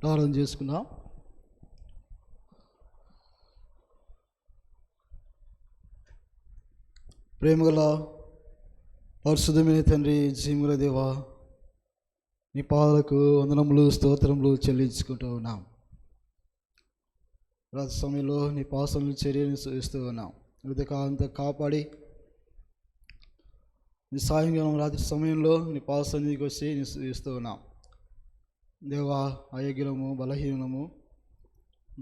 ప్రారంభం చేసుకుందాం. ప్రేమగల పరిశుద్ధమైన తండ్రి, జీవముల దేవా, నీ పాదాలకు వందనములు స్తోత్రములు చెల్లించుకుంటూ ఉన్నాం. రాత్రి సమయంలో నీ పాసలను చర్యను చూస్తూ ఉన్నాం. ఉదయకాలంతా కాపాడి నీ సాయంకాలం రాత్రి సమయంలో నీ పాసన్నిధికి వచ్చి నీ చూస్తూ ఉన్నాం. దేవా, అయోగ్యులము బలహీనము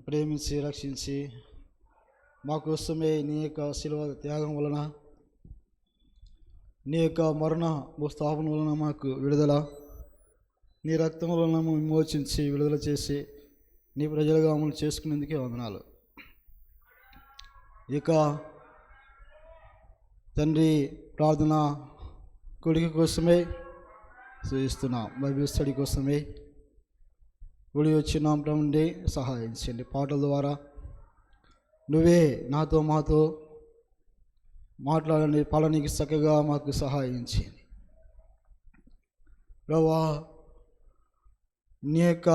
ప్రేమించి రక్షించి మా కోసమే నీ యొక్క శిలువ త్యాగం వలన, నీ యొక్క మరణ స్థాపన వలన మాకు విడుదల, నీ రక్తం వలన విమోచించి విడుదల చేసి నీ ప్రజలుగా అమలు చేసుకునేందుకే వందనాలు. ఇక తండ్రి ప్రార్థన కొడుకు కోసమే చూస్తున్నాం, బైబిల్ స్టడీ కోసమే కూడి వచ్చినాం. నుండి సహాయించండి. పాటల ద్వారా నువ్వే నాతో మాతో మాట్లాడండి. పాడడానికి చక్కగా మాకు సహాయించండి ప్రభువా. నీ యొక్క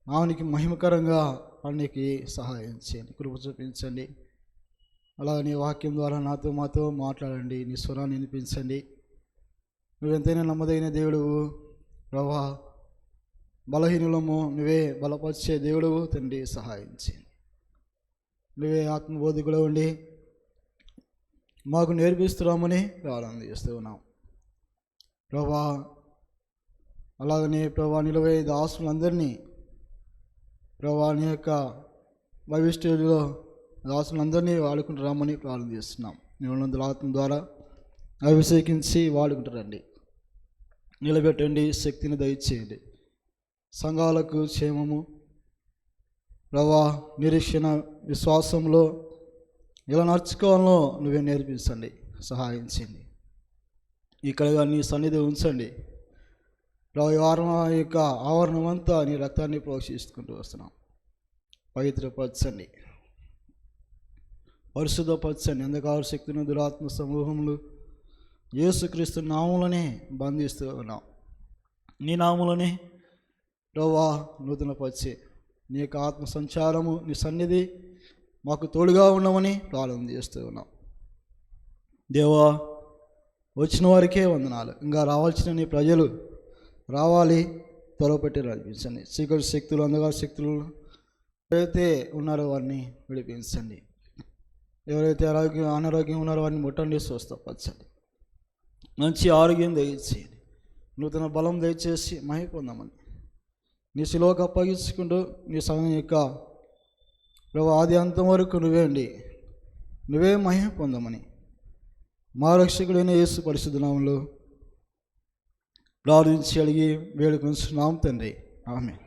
నామనికి మహిమకరంగా పాడడానికి సహాయం చేయండి, కృప చూపించండి. అలాగే నీ వాక్యం ద్వారా నాతో మాతో మాట్లాడండి, నీ స్వరాన్ని వినిపించండి. నువ్వెంతైనా నమ్మదగిన దేవుడు ప్రభువా. బలహీనులము నువ్వే బలపరిచే దేవుడు తండ్రి, సహాయం చేయండి. నువ్వే ఆత్మబోధకుడు ఉండి మాకు నేర్పిస్తున్నామని ప్రార్థన చేస్తూ ఉన్నాం ప్రభా. అలాగనే ప్రభా నిలవే దాసులందరినీ ప్రభా నీ యొక్క బైబిల్ స్టడీలో దాసులందరినీ వాడుకుంటున్నామని ప్రార్థన చేస్తున్నాం. నిన్నందుల ఆత్మ ద్వారా అభిషేకించి వాడుకుంటారండి, నిలబెట్టండి, శక్తిని దయచేయండి. సంఘాలకు క్షేమము ప్రభా, నిరీక్షణ విశ్వాసంలో ఎలా నడుచుకోవాలో నువ్వే నేర్పించండి, సహాయం చేయండి. ఇక్కడ నీ సన్నిధి ఉంచండి ప్రభా. ఈ వారం యొక్క ఆవరణం అంతా నీ రక్తాన్ని ప్రోక్షించుకుంటూ వస్తున్నాం. పవిత్రపరచండి, పరిశుద్ధపరచండి. అంధకార శక్తిని దురాత్మ సమూహములు యేసుక్రీస్తు నామములనే బంధిస్తూ ఉన్నాం. నీ నామములనే ప్రభా నూతన పరిచే నీ యొక్క ఆత్మ సంచారము, నీ సన్నిధి మాకు తోడుగా ఉండమని ప్రార్థన చేస్తూ ఉన్నాం. దేవా, వచ్చిన వారికే వందనాలు. ఇంకా రావాల్సిన నీ ప్రజలు రావాలి, త్వరపెట్టి నడిపించండి. చీకటి శక్తులు, అంధకార శక్తులు ఎవరైతే ఉన్నారో వారిని విడిపించండి. ఎవరైతే అనారోగ్యం ఉన్నారో వారిని ముట్టండి, స్వస్థపరచండి. మంచి ఆరోగ్యం దయచేయండి, నూతన బలం దయచేసి మహిమ పొందమని నీ శిలువకు అప్పగించుకుంటూ నీ సమయం యొక్క ప్రభు ఆది అంతం వరకు నువ్వే అండి, నువ్వే మహిమ పొందమని మా రక్షకుడైన యేసు పరిశుద్ధ నామములో ప్రార్థించి అడిగి వేడుకొంచున్నాం తండ్రి, ఆమేన్.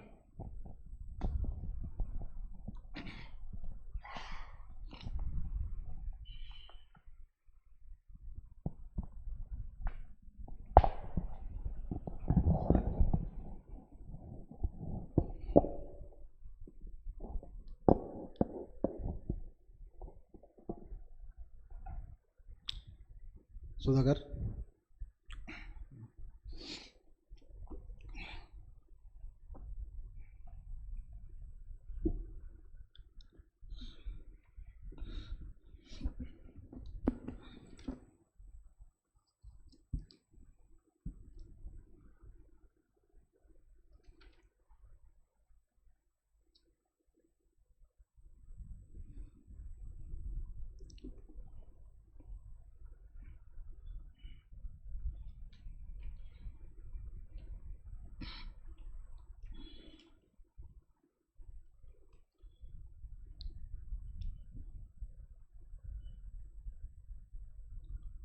సుధాకర్,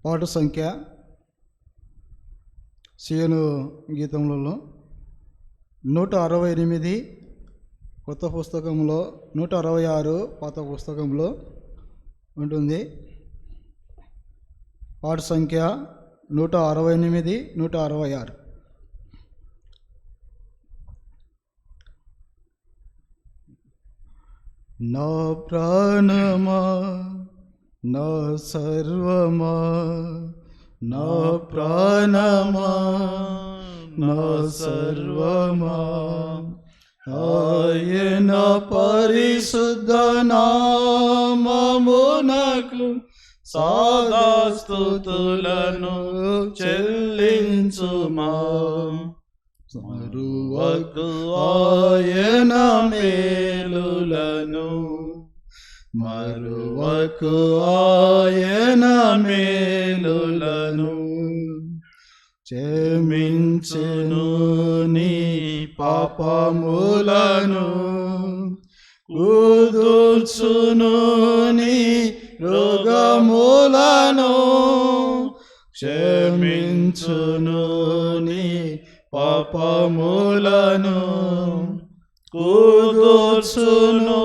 పాట సంఖ్య సీను గీతములలో 168 కొత్త పుస్తకంలో, 166 పాత పుస్తకంలో ఉంటుంది. పాట సంఖ్య 168, 166. నా ప్రాణమా, నా సర్వమా, నా ప్రాణమా, నా సర్వమా, ఆయన పరిశుద్ధ నామమునకు సదాస్తుతులను చెల్లించుమా. మరువకు ఆయన మేలులను, మరువకు ఆయన మేలులను. క్షమించెను నీ పాపములను, కుదుర్చును నీ రోగములను. క్షమించును నీ పాపములను, కుదుర్చును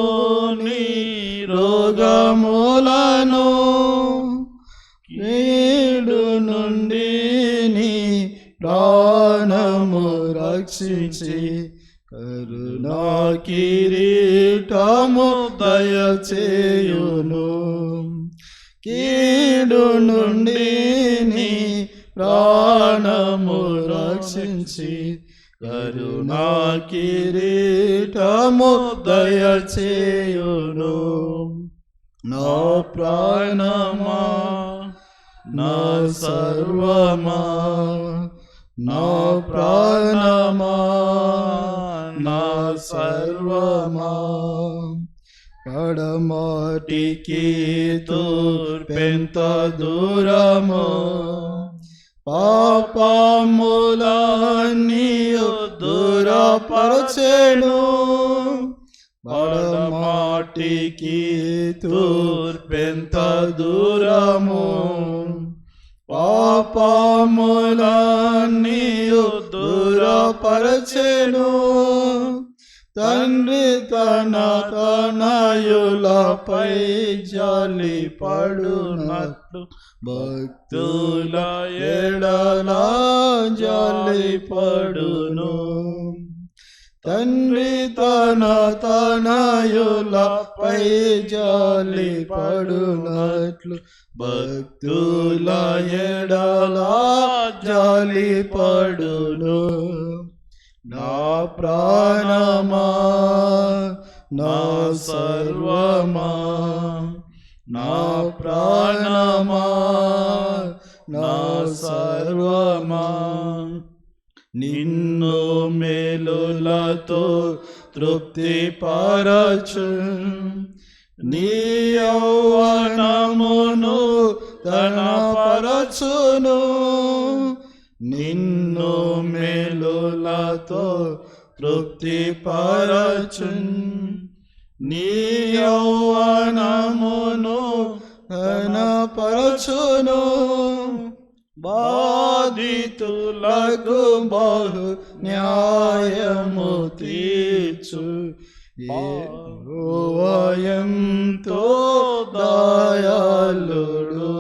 నీ రోగములను. కీడు నుండి నీ ప్రాణము రక్షించి కరుణా కిరీటము దయచేయును. కీడు నుండి నీ ప్రాణము రక్షించి కరుణా కిరీటము దయచేయును. నా ప్రాణమా, నా సర్వమా, నా ప్రాణమా, నా సర్వమా. కడమాటికి తూర్పెంత దూరము, పాపములన్నీయు దూరపరచెను. పడమాటికి తూర్పెంత దూరము, పాపములన్నీయు దూరపరచెను. తండ్రి తన తనయులపై జాలి పడునట్లు భక్తుల ఎడల జాలి పడును. తండ్రి తన తనయులపై జాలి పడునట్లు భక్తుల ఎడల జాలి పడును. నా ప్రాణమా, నా సర్వమా, నా ప్రాణమా, నా సర్వమా. నిన్ను మేలులతో తృప్తి పరచు, నీ యౌవనమును తన పరచును. నిన్ను మేలులతో తృప్తి పరచు, నీ యౌవనమును తన పరచును. బాధితులకు బహు న్యాయము తీర్చు, యెహోవా ఎంతో దయాళుడు.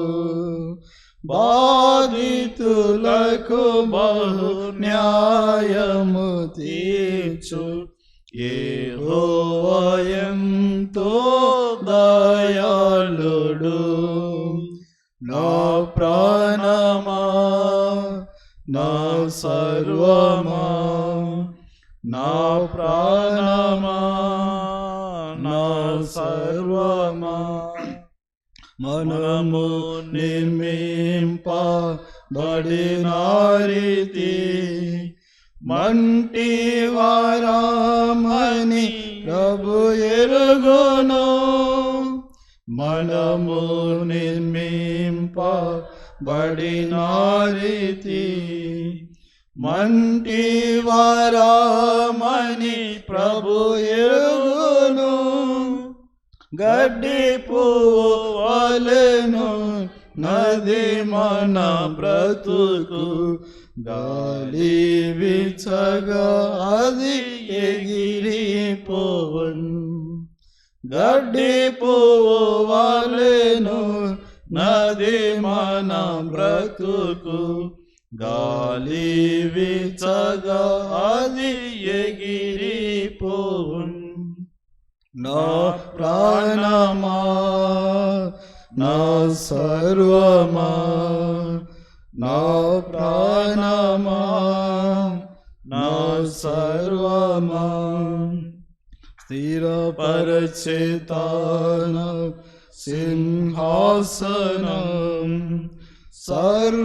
బాధితులకు బహు న్యాయము తీర్చు, యెహోవా ఎంతో దయాళుడు. నా ప్రాణమా, నా సర్వమా, నా ప్రాణమా, నా సర్వమా. మనము నిర్మింపబడిన రీతి మంటి వారమని ప్రభు ఎరుగును. మనము నిర్మింపబడిన రీతి మంటి వారమని ప్రభు ఎరుగును. గడ్డి పువ్వు వలెను నది మన బ్రతుకు, గాలి వీచగా అది ఎగిరిపోవును. గడ్డి పువ్వు వలెను నది మన బ్రతుకు, గాలి వీచగా అది ఎగిరిపోవును. నా ప్రాణమా, నా సర్వమా, నా ప్రాణమా, నా సర్వమా. స్థిరపరచేతాన సింహాసనం సర్వలోకమును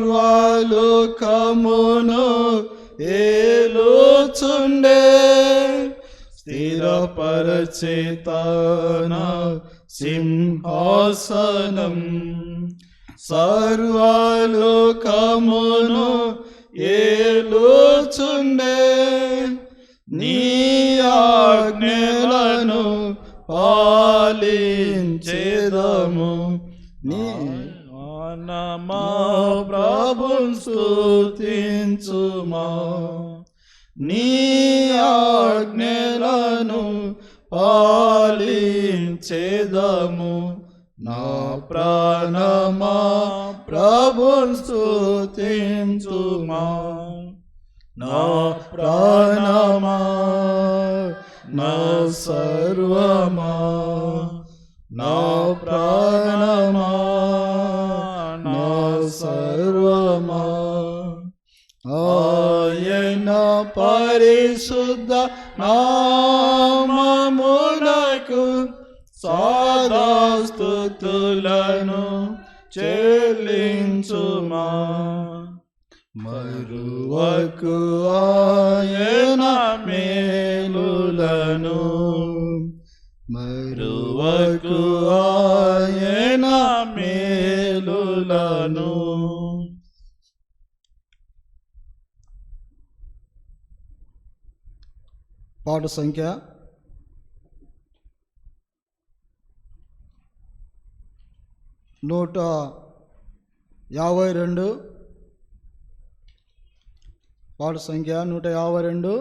ఏలుచుండే స్థిరపరచేతాన సింహాసనం సర్వలోకమును ఏలుచుండే నీ ఆజ్ఞలను పాలించేదము మా ప్రభున్ స్తుతించుమా నీ ఆజ్ఞలను పాలించేదము నా ప్రాణమా ప్రభున్ స్తుతించుమా నా ప్రాణమా నా సర్వమా నా ప్రాణమా నా సర్వమా ఆయన పరిశుద్ధ నామమునకు సదా స్తుతులను చెల్లించుమా మరువకు ఆయన మేలులను మరువకు ఆయన మేలులను పాట సంఖ్య 152. పాట సంఖ్య 152.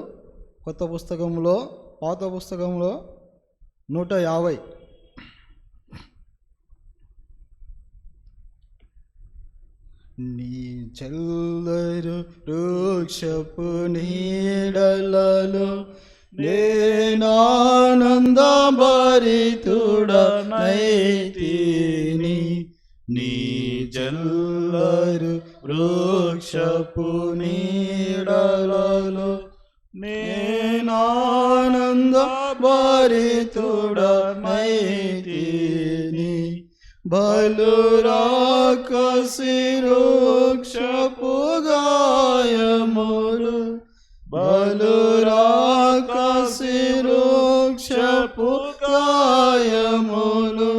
కొత్త పుస్తకంలో, పాత పుస్తకంలో 150. నీ చల్లరు వృక్షపు నీడలలో నేనానందభరితుడనైతిని నీ చల్లరు వృక్షపు నీడలలో నేనానందభరితుడనైతిని బలురాకసి వృక్షపు గాయములు బలురాకసి వృక్షపు గాయములు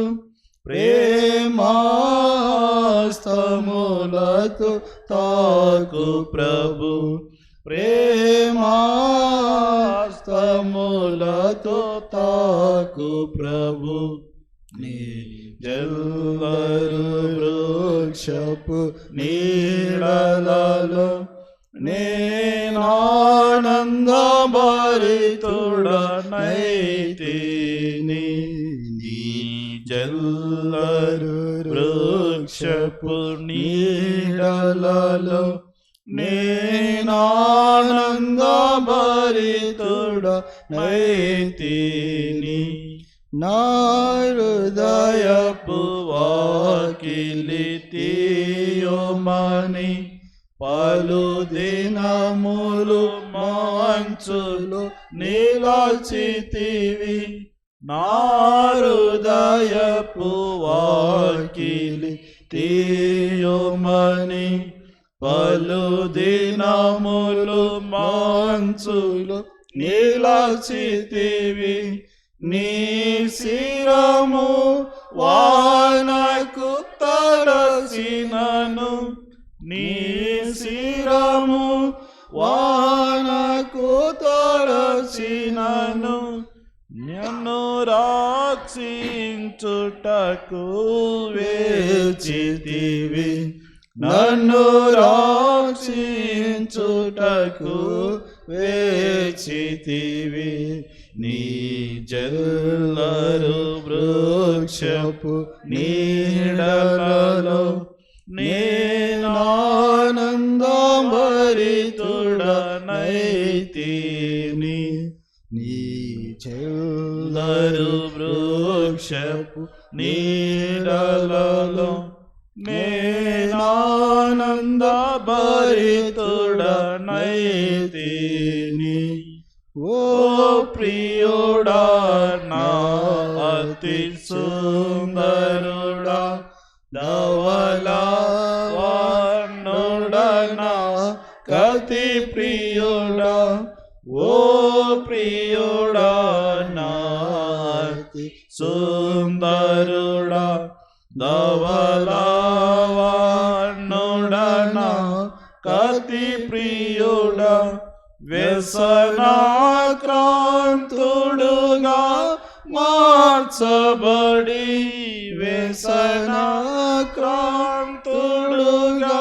ప్రేమాస్తములతో తాకు ప్రభు ప్రేమాస్తములతో తాకు ప్రభు నీ జల్లరు వృక్షపు నీడలలో నేనానందభరితుడనైతిని నీ జల్లరు వృక్షపు నీడలలో నేనానందభరితుడనైతిని నా హృదయపు వాకిలి తీయమని పలు దినములు మంచులు నిలచితివి నా హృదయపు వాకిలి తీయమని పలు దినములు మంచులు నిలచితివి నీ శిరము వానకు తలసినను నీ శిరము వానకు తలసినను నన్ను రక్షించుటకు వేచితివి నన్ను రక్షించుటకు వేచితివి నీ జల్లరు వృక్షపు నీడలలో నేనానందభరితుడనైతిని నీ జల్లరు వృక్షపు నీడలలో నేనానందభరితుడనైతిని ఓ ప్రియుడా ధవళవర్ణుడనా కతి ప్రియుడా, ఓ ప్రియుడా నాతి సుందరుడా, ధవళవర్ణుడనా కతి ప్రియుడా, వ్యసనాక్రాంతుడుగా మార్చబడి, వ్యసనాక్రాంతుడుగా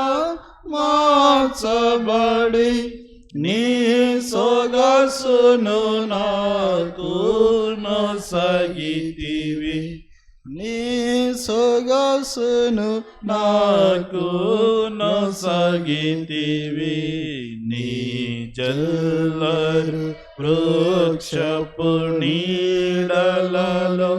మార్చబడి, నీ సొగసును నాకు నొసగితివి, నీ సొగసును నాకు నొసగితివి. నీ జల్లరు వృక్షపు నీడలలో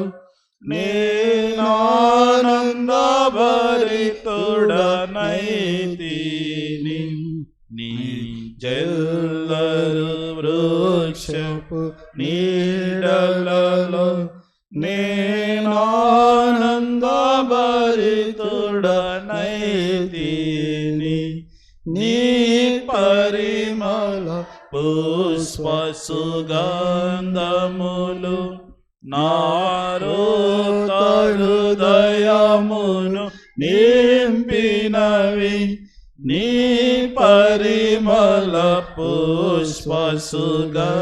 నేనానందభరితుడనైతిని, నీ జల్లరు వృక్షపు నీడలలో నేనానందభరితుడనైతిని, నీ పరిమళ పుష్ప సుగంధములు నారోత హృదయమును నింపినవి, నీ పరిమళ పుష్ప సుగంధములు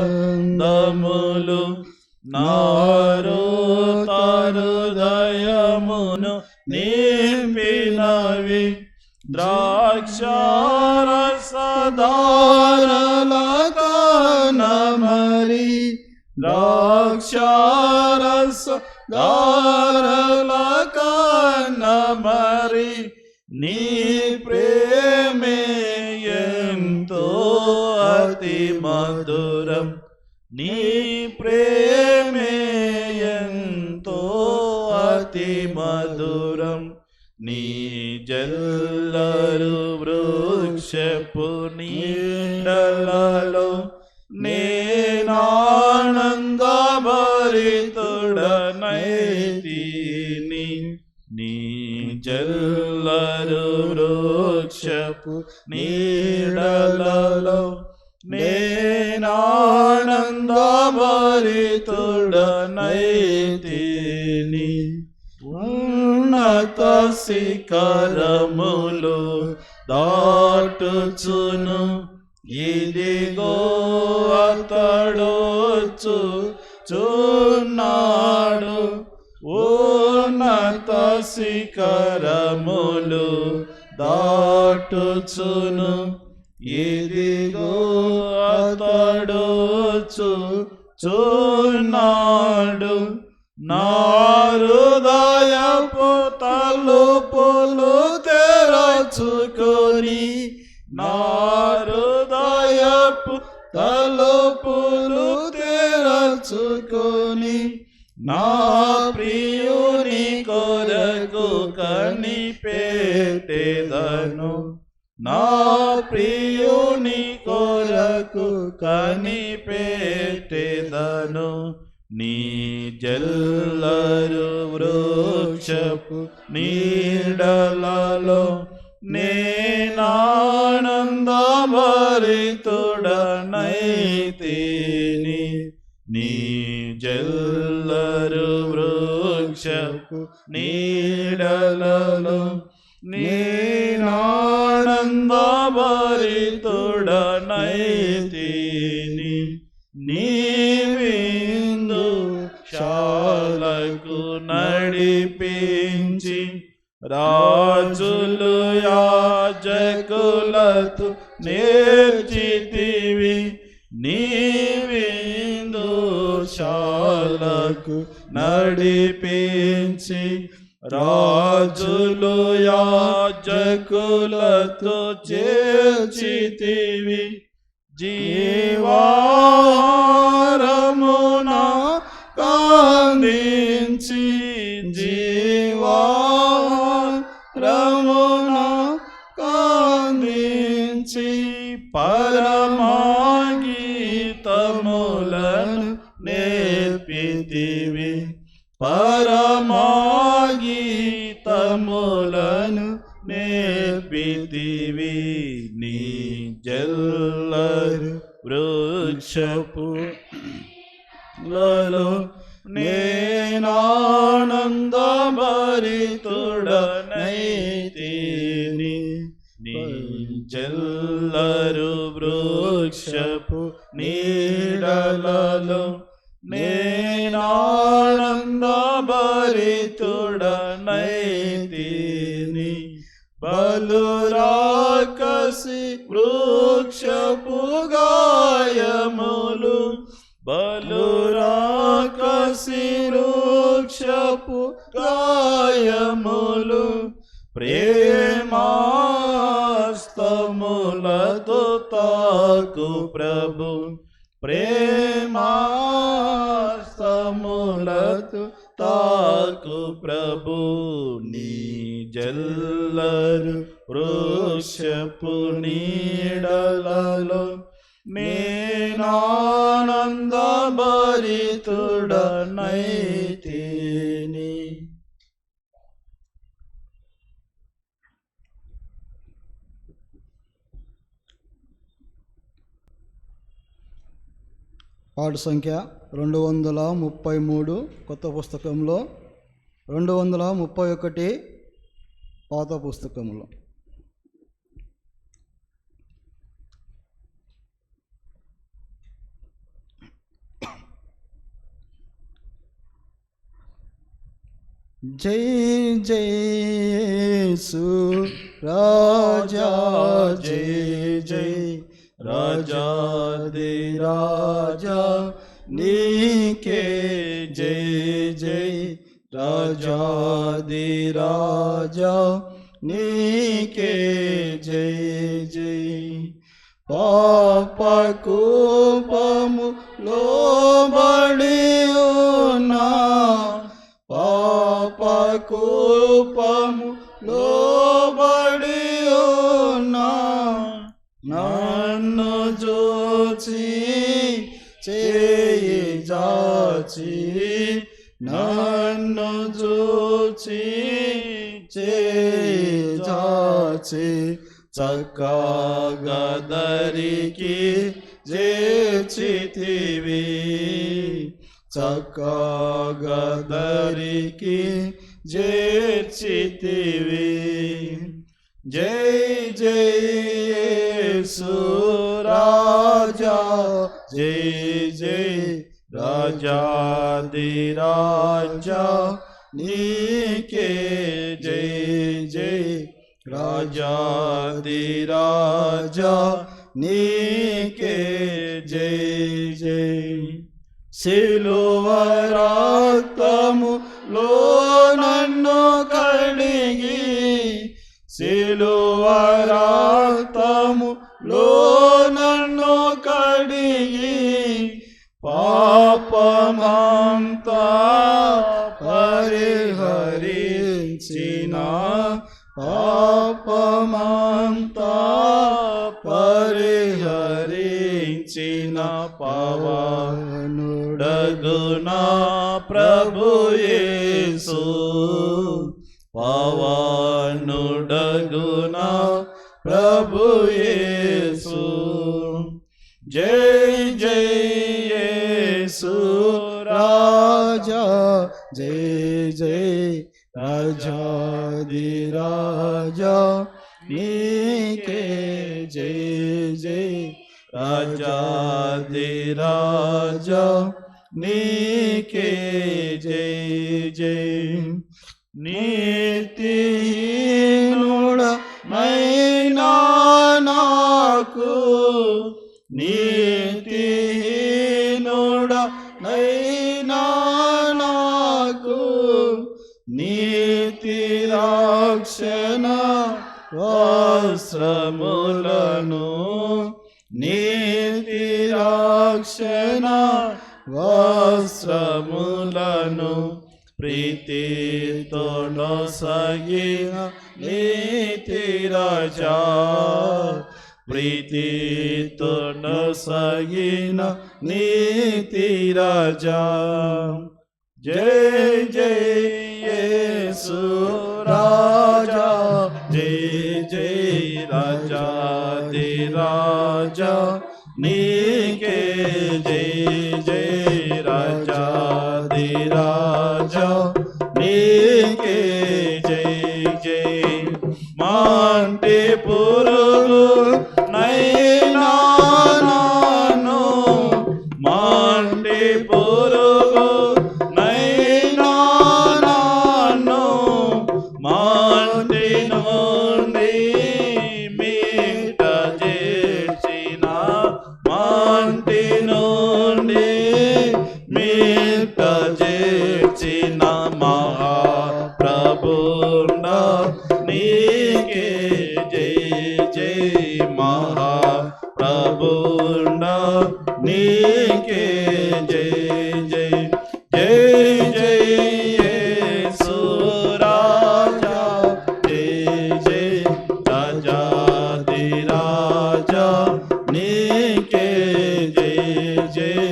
నారోత హృదయమును నింపినవి. ద్రాక్షారసధారల కనమరి, ద్రాక్షారసధారల కనమరి, నీ ప్రేమే ఎంతో అతి మధురం, నీ ప్రేమే ఎంతో అతి మధురం. నీ జల్లరు వృక్షపు నీడలలో నేనానందభరితుడనైతిని, నీ జల్లరు వృక్షపు నీడలలో నేనానందభరితుడనైతిని. ఉన్నత శిఖరములు దాటుచును, ఇదిగో అతడొచ్చు చున్నాడు. ఉన్నత శిఖరములు దాటుచును, ఇదిగో అతడొచ్చు చున్నాడు. నా హృదయపు తలుపులు తెరచుకొని, నా హృదయపు తలుపులు తెరచుకొని, నా ప్రియుని కొరకు కనిపెట్టెదను, నా ప్రియుని కొరకు కనిపెట్టెదను. నీ జల్లరు వృక్షపు నీడలలో నేనానందభరితుడనైతిని, నీ జల్లరు వృక్షపు నీడలలో నేనానందభరితుడనైతిని. నీ విందు శాలకు నడిపించి, రాజులు యాజకులతో నేర్చితివి, నీ విందు శాలకు నడిపించి, రాజులు యాజకులతో చేర్చితివి. జీవాహారమునా కాందించి, జీవాహారమునా కాందించి, పరమగీతములను నేర్పితివి, పరమగీతములను పాఠములను నేర్పితివి నీ జల్లరు వృక్షపు లలో నేనానందభరితుడనైతిని నీ జల్లరు వృక్షపు నీడలలో నేనానందభరితుడనైతిని బలురాకసి వృక్షపు గాయములు బలురాకసి వృక్షపు గాయములు ప్రేమాస్తములతో తాకు ప్రభు ప్రేమాస్తములతో తాకు ప్రభు నీ జల్లరు వృక్షపు నీడలలో నేనానందభరితుడనైతిని. పాఠ సంఖ్య 233 కొత్త పుస్తకంలో, 231 పాత పుస్తకంలో. జై జై యేసు రాజా, జై జై రాజాది రాజా, నీకే జై జై రాజాది రాజా, నీకే జై జై. పాపకూపము లోబడి ఉన్నా, పాపకూపము లోబడి ఉన్నా, నన్ను జోచి చేయి జాచి, నన్ను జోచి చేయి జాచి, చక్కగా దరికి చేర్చితివి, చక్కగా దరికి చేర్చితివి. జై జై యేసు రాజా, జై జై రాజాది రాజా, నీకే జై జై రాజాది రాజా, నీకే జై జై. సిలువ రక్తములో నన్ను కడిగి, సిలువ రక్తములో నన్ను కడిగి, పాపమంతా పరిహరించిన, పాపమంతా పరిహరించిన పవనుడగునా ప్రభు యేసు, పవనుడగునా ప్రభు యేసు. జై జై యేసు రాజా, జై జై రాజాది రాజా, నీకే జై జై రాజాది రాజా, నీకే జై జై. నీతిహీనుడనైనా నాకు, నీతిహీనుడనైనా నాకు, నీతి రక్షణ వస్త్రములను, నీతి రక్షణ వస్త్రములను, ప్రీతితో నొసగిన నీతి రాజా, ప్రీతితో నొసగిన నీతి రాజా. జై జై యేసు రాజా జయ జయ రాజాది రాజా నీకే జయ జయ రాజాది రాజా నీకే జయ జయ మాంటి పురుగు నైనా నాను మాంటి పురుగు నైనా నాను మాంటి నుండి మీట చేసిన మాంటి నుండి మీట చేసిన మహాప్రభుండ నీకే జయ జయ మహాప్రభుండ నీకే జయ జయ జయ జయ యేసు రాజా జయ జయ రాజాది రాజా నీకే జయ జయ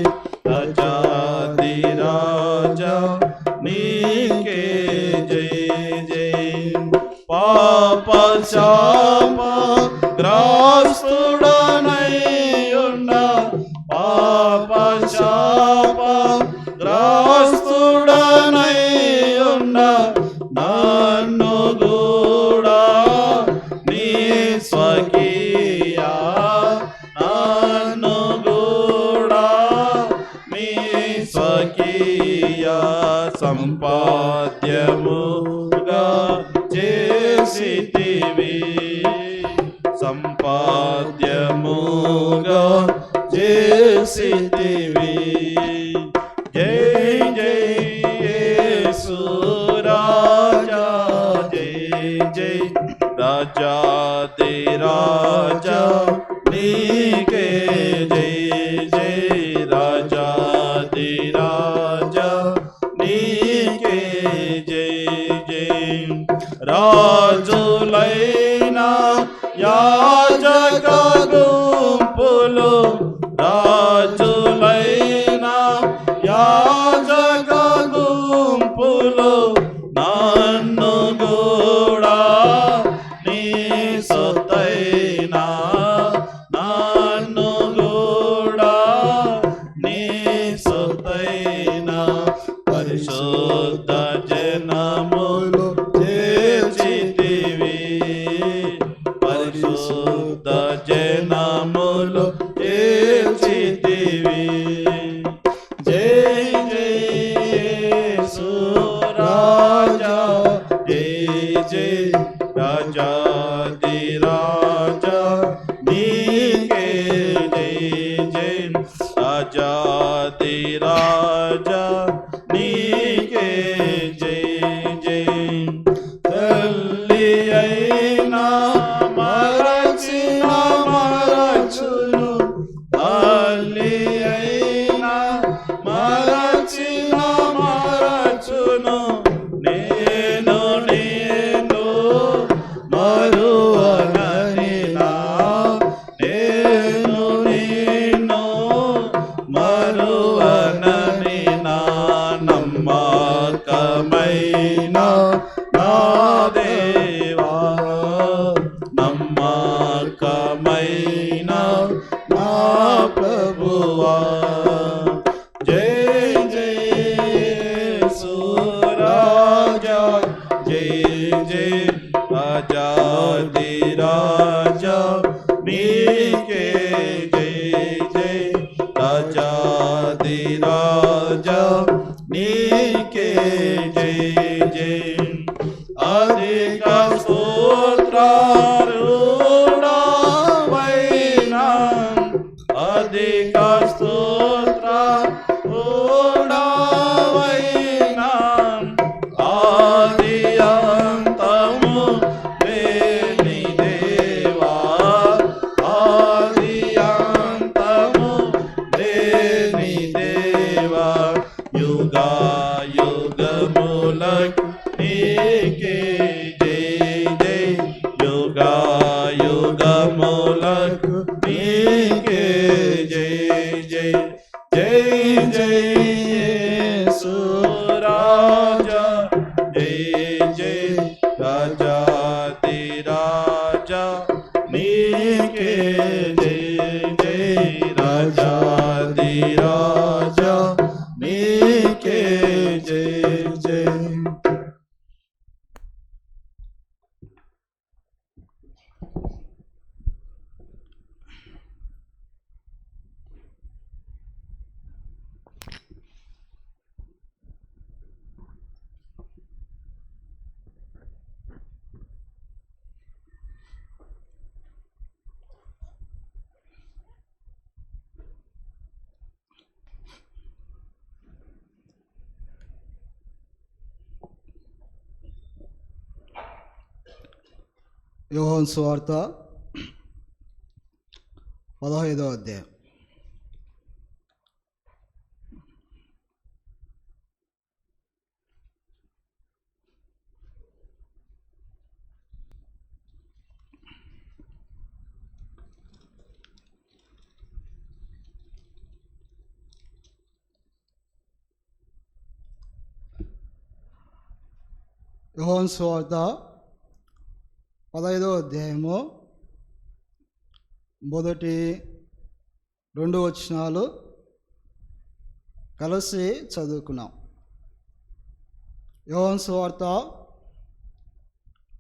రాజాది రాజా నీకే జయ జయ పాప శాప గ్రస్తుడనై ఉన్న పాప శాప గ్రస్తుడనై ఉన్న నన్ను కూడా నీ స్వకీయ నన్ను కూడా నీ స్వకీయ సంపాద్యముగా చేసితివి సంపాద్యముగా చేసితివి జయ జయ యేసు రాజా జయ జయ రాజాది రాజా నీకే జయ జయ రాజాది రాజా నీకే జయ జయ రాజులైనా యాజక గుంపులు రాజులైనా యాజక గుంపులు నన్ను కూడా నీ సొత్తైనా నన్ను కూడా నీ సొత్తైనా పరిశుద్ధ జనములు చేర్చితివి పరిశుద్ధ జనములు చేర్చితివి జయ జయ యేసు రాజా జయ జయ రాజాది రాజా నీకే జయ జయ రాజాది రాజా నీకే జయ జయ తల్లి అయినా మరచిన మరచును తల్లి అయినా మరచిన మరచును నేను నేను మరువననినా నేను నేను మరువననినా నమ్మకమైన నా దేవా నమ్మకమైన నా ప్రభువా జయ జయ యేసు రాజా జయ జయ రాజాది రాజా నీకే జయ జయ రాజాది రాజా నీకే జయ జయ అధిక స్తోత్రారుడవైనా అధిక స్తోత్రారుడవైనా ఆది అంతము లేని దేవా రాజాది రాజా నీకే జయ జయ రాజాది రాజా నీకే జయ జయ. యోహాను సువార్త 15వ అధ్యాయం. యోహాను సువార్త 15వ అధ్యాయము మొదటి 2 వచనాలు కలిసి చదువుకున్నాం. యోహాను సువార్త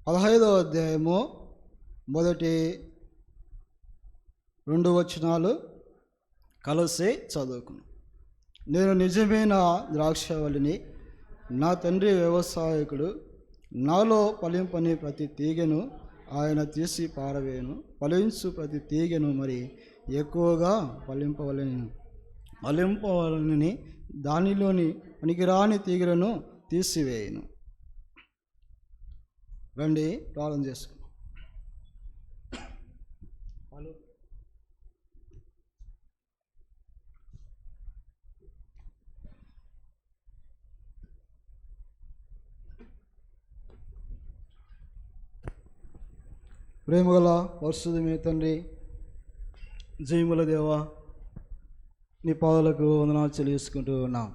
15వ అధ్యాయము మొదటి 2 వచనాలు కలిసి చదువుకున్నాం. నేను నిజమైన ద్రాక్షవల్లిని, నా తండ్రి వ్యవసాయకుడు. నాలో ఫలింపని ప్రతి తీగను ఆయన తీసి పారవేయను, ఫలించు ప్రతి తీగను మరి ఎక్కువగా ఫలింపవలని దానిలోని పనికిరాని తీగలను తీసివేయను. రండి ప్రార్థన చేసుకుందాం. ప్రేమగల పరిశుద్ధమే తండ్రి, జయముల దేవా, నీ పాదాలకు వందనాలు చెల్లించుకుంటూ ఉన్నాం.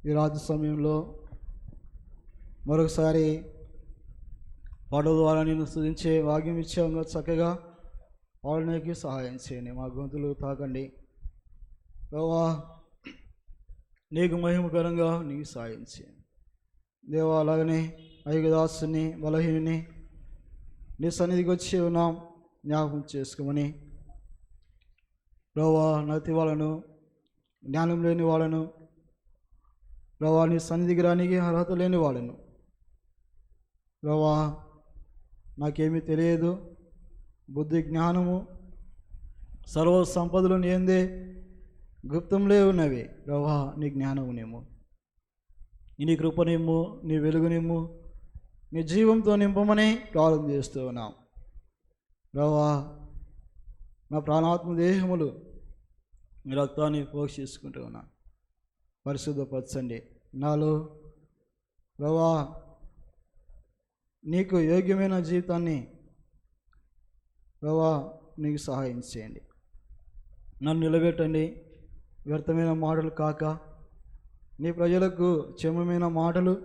ఈ రాత్రి సమయంలో మరొకసారి పాట ద్వారా నేను స్తుతించే భాగ్యం ఇచ్చాము. చక్కగా పాడడానికి సహాయం చేయండి, మా గొంతులు తాకండి దేవా. నీకు మహిమకరంగా నీకు సహాయం చేయండి దేవా. అలాగనే ఐగుదాసుని బలహీనుని నీ సన్నిధికి వచ్చి ఉన్నాం, జ్ఞాపకం చేసుకోమని ప్రభా. నతి వాళ్ళను, జ్ఞానం లేని వాళ్ళను ప్రభా, నీ సన్నిధికి రానికి అర్హత లేని వాళ్ళను ప్రభా, నాకేమీ తెలియదు, బుద్ధి జ్ఞానము సర్వ సంపదలు ఏందే గుప్తంలో ఉన్నవి ప్రభా. నీ జ్ఞానమునేమో, నీ కృపనేమో, నీ వెలుగునేమో, నీ జీవంతో నింపమని ప్రార్థన చేస్తూ ఉన్నాం ప్రభా. నా ప్రాణాత్మ దేహములు మీ రక్తాన్ని పోషించుకుంటూ ఉన్నా, పరిశుద్ధపరచండి నాలో ప్రభా. నీకు యోగ్యమైన జీవితాన్ని ప్రభా నీకు సహాయం చేయండి. నన్ను నిలబెట్టండి, వ్యర్థమైన మాటలు కాక నీ ప్రజలకు క్షేమమైన మాటలు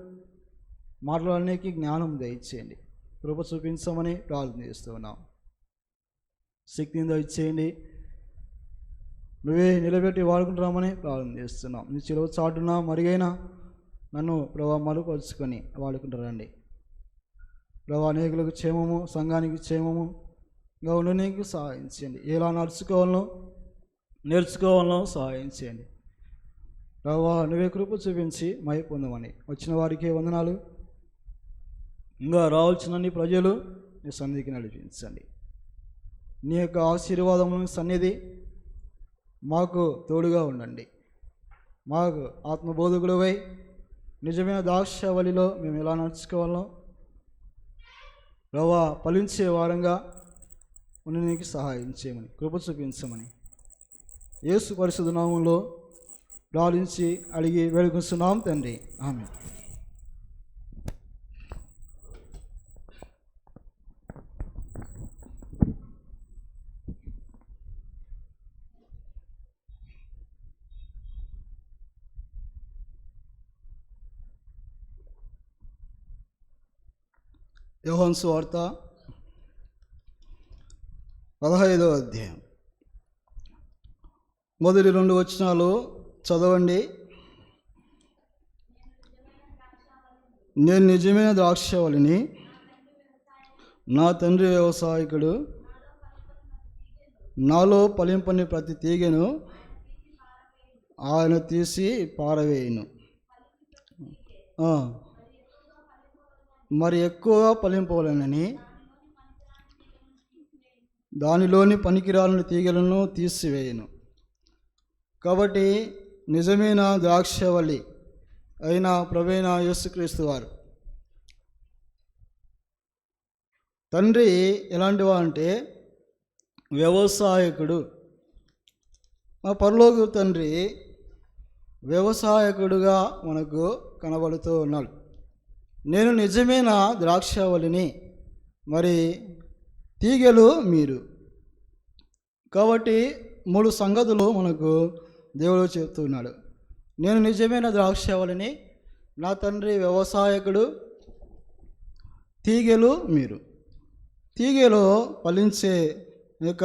మాటలన్నిటికీ జ్ఞానం దయచేయండి. కృప చూపించమని ప్రార్థన చేస్తూ ఉన్నాం. శక్తిని దయచేయండి, నువ్వే నిలబెట్టి వాడుకుంటున్నామని ప్రార్థన చేస్తున్నాం. నీ చిలువ చాటున మరుగైన నన్ను ప్రభా మరుపరుచుకొని వాడుకుంటారండి ప్రభా. అనేకులకు క్షేమము, సంఘానికి క్షేమముగా ఉండడానికి సహాయం చేయండి. ఎలా నేర్చుకోవాలనో సహాయం చేయండి ప్రభా. నువ్వే కృప చూపించి మై పొందమని వచ్చిన వారికి వందనాలు. ఇంకా రావాల్సిన నీ ప్రజలు నీ సన్నిధికి నడిపించండి. నీ యొక్క ఆశీర్వాదము సన్నిధి మాకు తోడుగా ఉండండి. మాకు ఆత్మబోధకులవై నిజమైన ద్రాక్షావళిలో మేము ఎలా నడుచుకోవాలో ప్రభా ఫలించే వారంగా ఉండడానికి సహాయం చేయమని కృప చూపించమని యేసు పరిశుద్ధ నామములో ప్రార్థించి అడిగి వేడుకొస్తున్నాం తండ్రి, ఆమేన్. యోహాను సువార్త 15వ అధ్యాయం మొదటి 2 వచనాలు చదవండి. నేను నిజమైన ద్రాక్షవల్లిని, నా తండ్రి వ్యవసాయకుడు, నాలో ఫలింపని ప్రతి తీగెను ఆయన తీసి పారవేయును. మరి ఎక్కువగా ఫలింపవలెనని దానిలోని పనికిరాలని తీగలను తీసివేయను. కాబట్టి నిజమైన ద్రాక్షవల్లి అయిన ప్రభువైన యేసుక్రీస్తు వారు తండ్రి ఎలాంటివా అంటే వ్యవసాయకుడు. మా పరలోక తండ్రి వ్యవసాయకుడుగా మనకు కనబడుతూ ఉన్నాడు. నేను నిజమైన ద్రాక్షవల్లిని, మరి తీగలు మీరు. కాబట్టి 3 సంగతులు మనకు దేవుడు చెప్తున్నాడు. నేను నిజమైన ద్రాక్షవల్లిని, నా తండ్రి వ్యవసాయకుడు, తీగలు మీరు. తీగలో ఫలించే యొక్క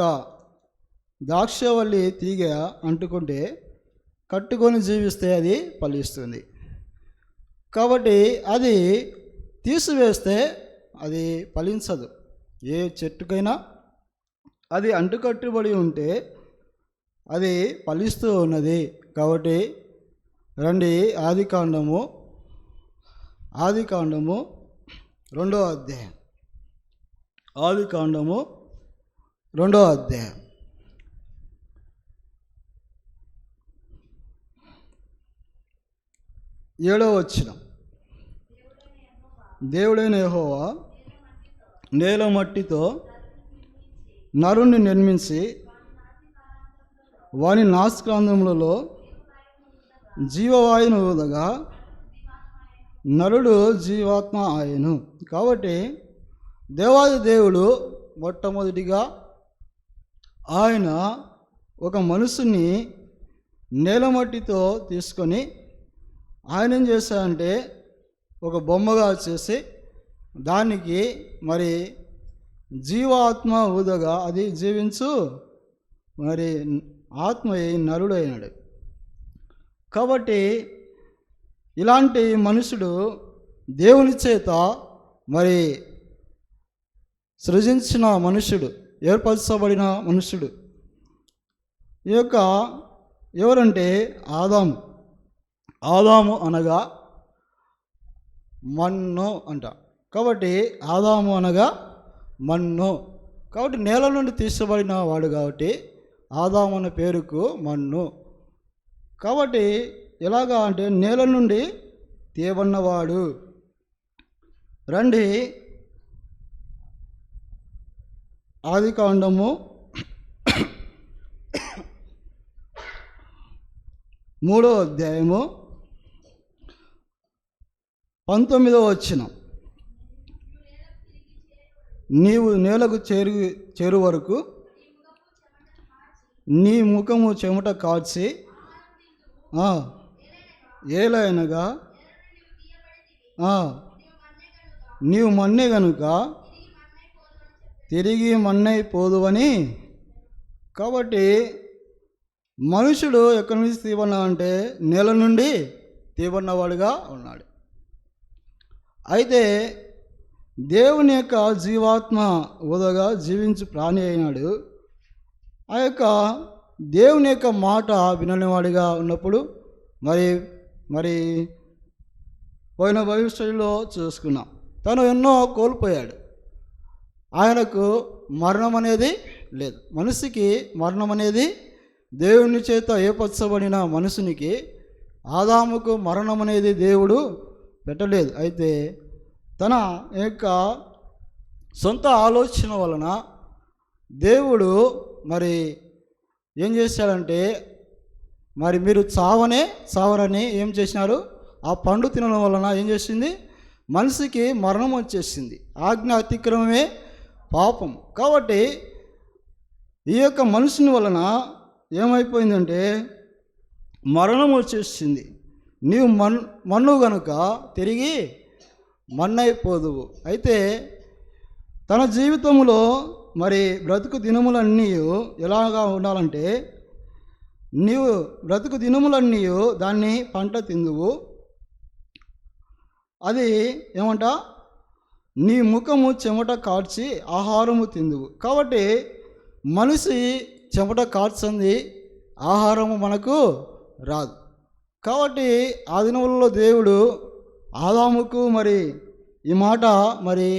ద్రాక్షవల్లి తీగ అంటుకుంటే కట్టుకొని జీవిస్తే అది ఫలిస్తుంది. కాబట్టి అది తీసివేస్తే అది ఫలించదు. ఏ చెట్టుకైనా అది అంటుకట్టుబడి ఉంటే అది ఫలిస్తూ ఉన్నది. కాబట్టి రండి, ఆదికాండము 2వ అధ్యాయం. ఆదికాండము 2వ అధ్యాయం 7వ వచనం. దేవుడైన యెహోవా నేల మట్టితో నరుణ్ణి నిర్మించి వాని నాసికాంధ్రములలో జీవవాయువును ఊదగా నరుడు జీవాత్మ ఆయను. కాబట్టి దేవాది దేవుడు మొట్టమొదటిగా ఆయన ఒక మనుషుని నేలమట్టితో తీసుకొని ఆయన ఏం చేశాడంటే ఒక బొమ్మగా చేసి దానికి మరి జీవాత్మ ఊదగా అది జీవించు మరి ఆత్మ నరుడు అయినాడు. కాబట్టి ఇలాంటి మనుషుడు దేవుని చేత మరి సృజించిన మనుషుడు, ఏర్పరచబడిన మనుషుడు. ఈ యొక్క ఎవరంటే ఆదాము అనగా మన్ను అంట. కాబట్టి ఆదాము అనగా మన్ను. కాబట్టి నేల నుండి తీసబడిన వాడు కాబట్టి ఆదాము అనే పేరుకు మన్ను. కాబట్టి ఎలాగా అంటే నేల నుండి తీయబడినవాడు. రండి, ఆదికాండము 3వ అధ్యాయము 19వ వచనం. నీవు నేలకు చేరు వరకు నీ ముఖము చెమట కార్చి ఏలైనగా నీవు మన్నే గనుక తిరిగి మన్నైపోదువని. కాబట్టి మనుషుడు ఎక్కడి నుంచి తీయబడినా అంటే నేల నుండి తీయబడినవాడుగా ఉన్నాడు. అయితే దేవుని యొక్క జీవాత్మ ఊదగా జీవించు ప్రాణి అయినాడు. ఆ యొక్క దేవుని యొక్క మాట విననివాడిగా ఉన్నప్పుడు మరి పోయిన భవిష్యత్తులో చూసుకున్నాం, తను ఎన్నో కోల్పోయాడు. ఆయనకు మరణం అనేది లేదు. మనిషికి మరణం అనేది దేవుని చేత ఏర్పరచబడిన మనుషునికి, ఆదాముకు మరణం అనేది దేవుడు పెట్టలేదు. అయితే తన యొక్క సొంత ఆలోచన వలన దేవుడు మరి ఏం చేశాడంటే మరి మీరు చావరని ఏం చేసినారు, ఆ పండు తినడం వలన ఏం చేసింది, మనిషికి మరణం వచ్చేసింది. ఆజ్ఞ అతిక్రమమే పాపం. కాబట్టి ఈ యొక్క మనుషుని వలన ఏమైపోయిందంటే మరణం వచ్చేసింది. నీవు మన్ను గనుక తిరిగి మన్నైపోదువు. అయితే తన జీవితంలో మరి బ్రతుకు దినములన్నీ ఎలాగా ఉండాలంటే, నీవు బ్రతుకు దినములన్నీ దాన్ని పంట తిందువు, అది ఏమంట, నీ ముఖము చెమట కార్చి ఆహారము తిందువు. కాబట్టి మనిషి చెమట కార్చంది ఆహారము మనకు రాదు. కాబట్టి ఆ దినములలో దేవుడు ఆదాముకు మరి ఈ మాట మరి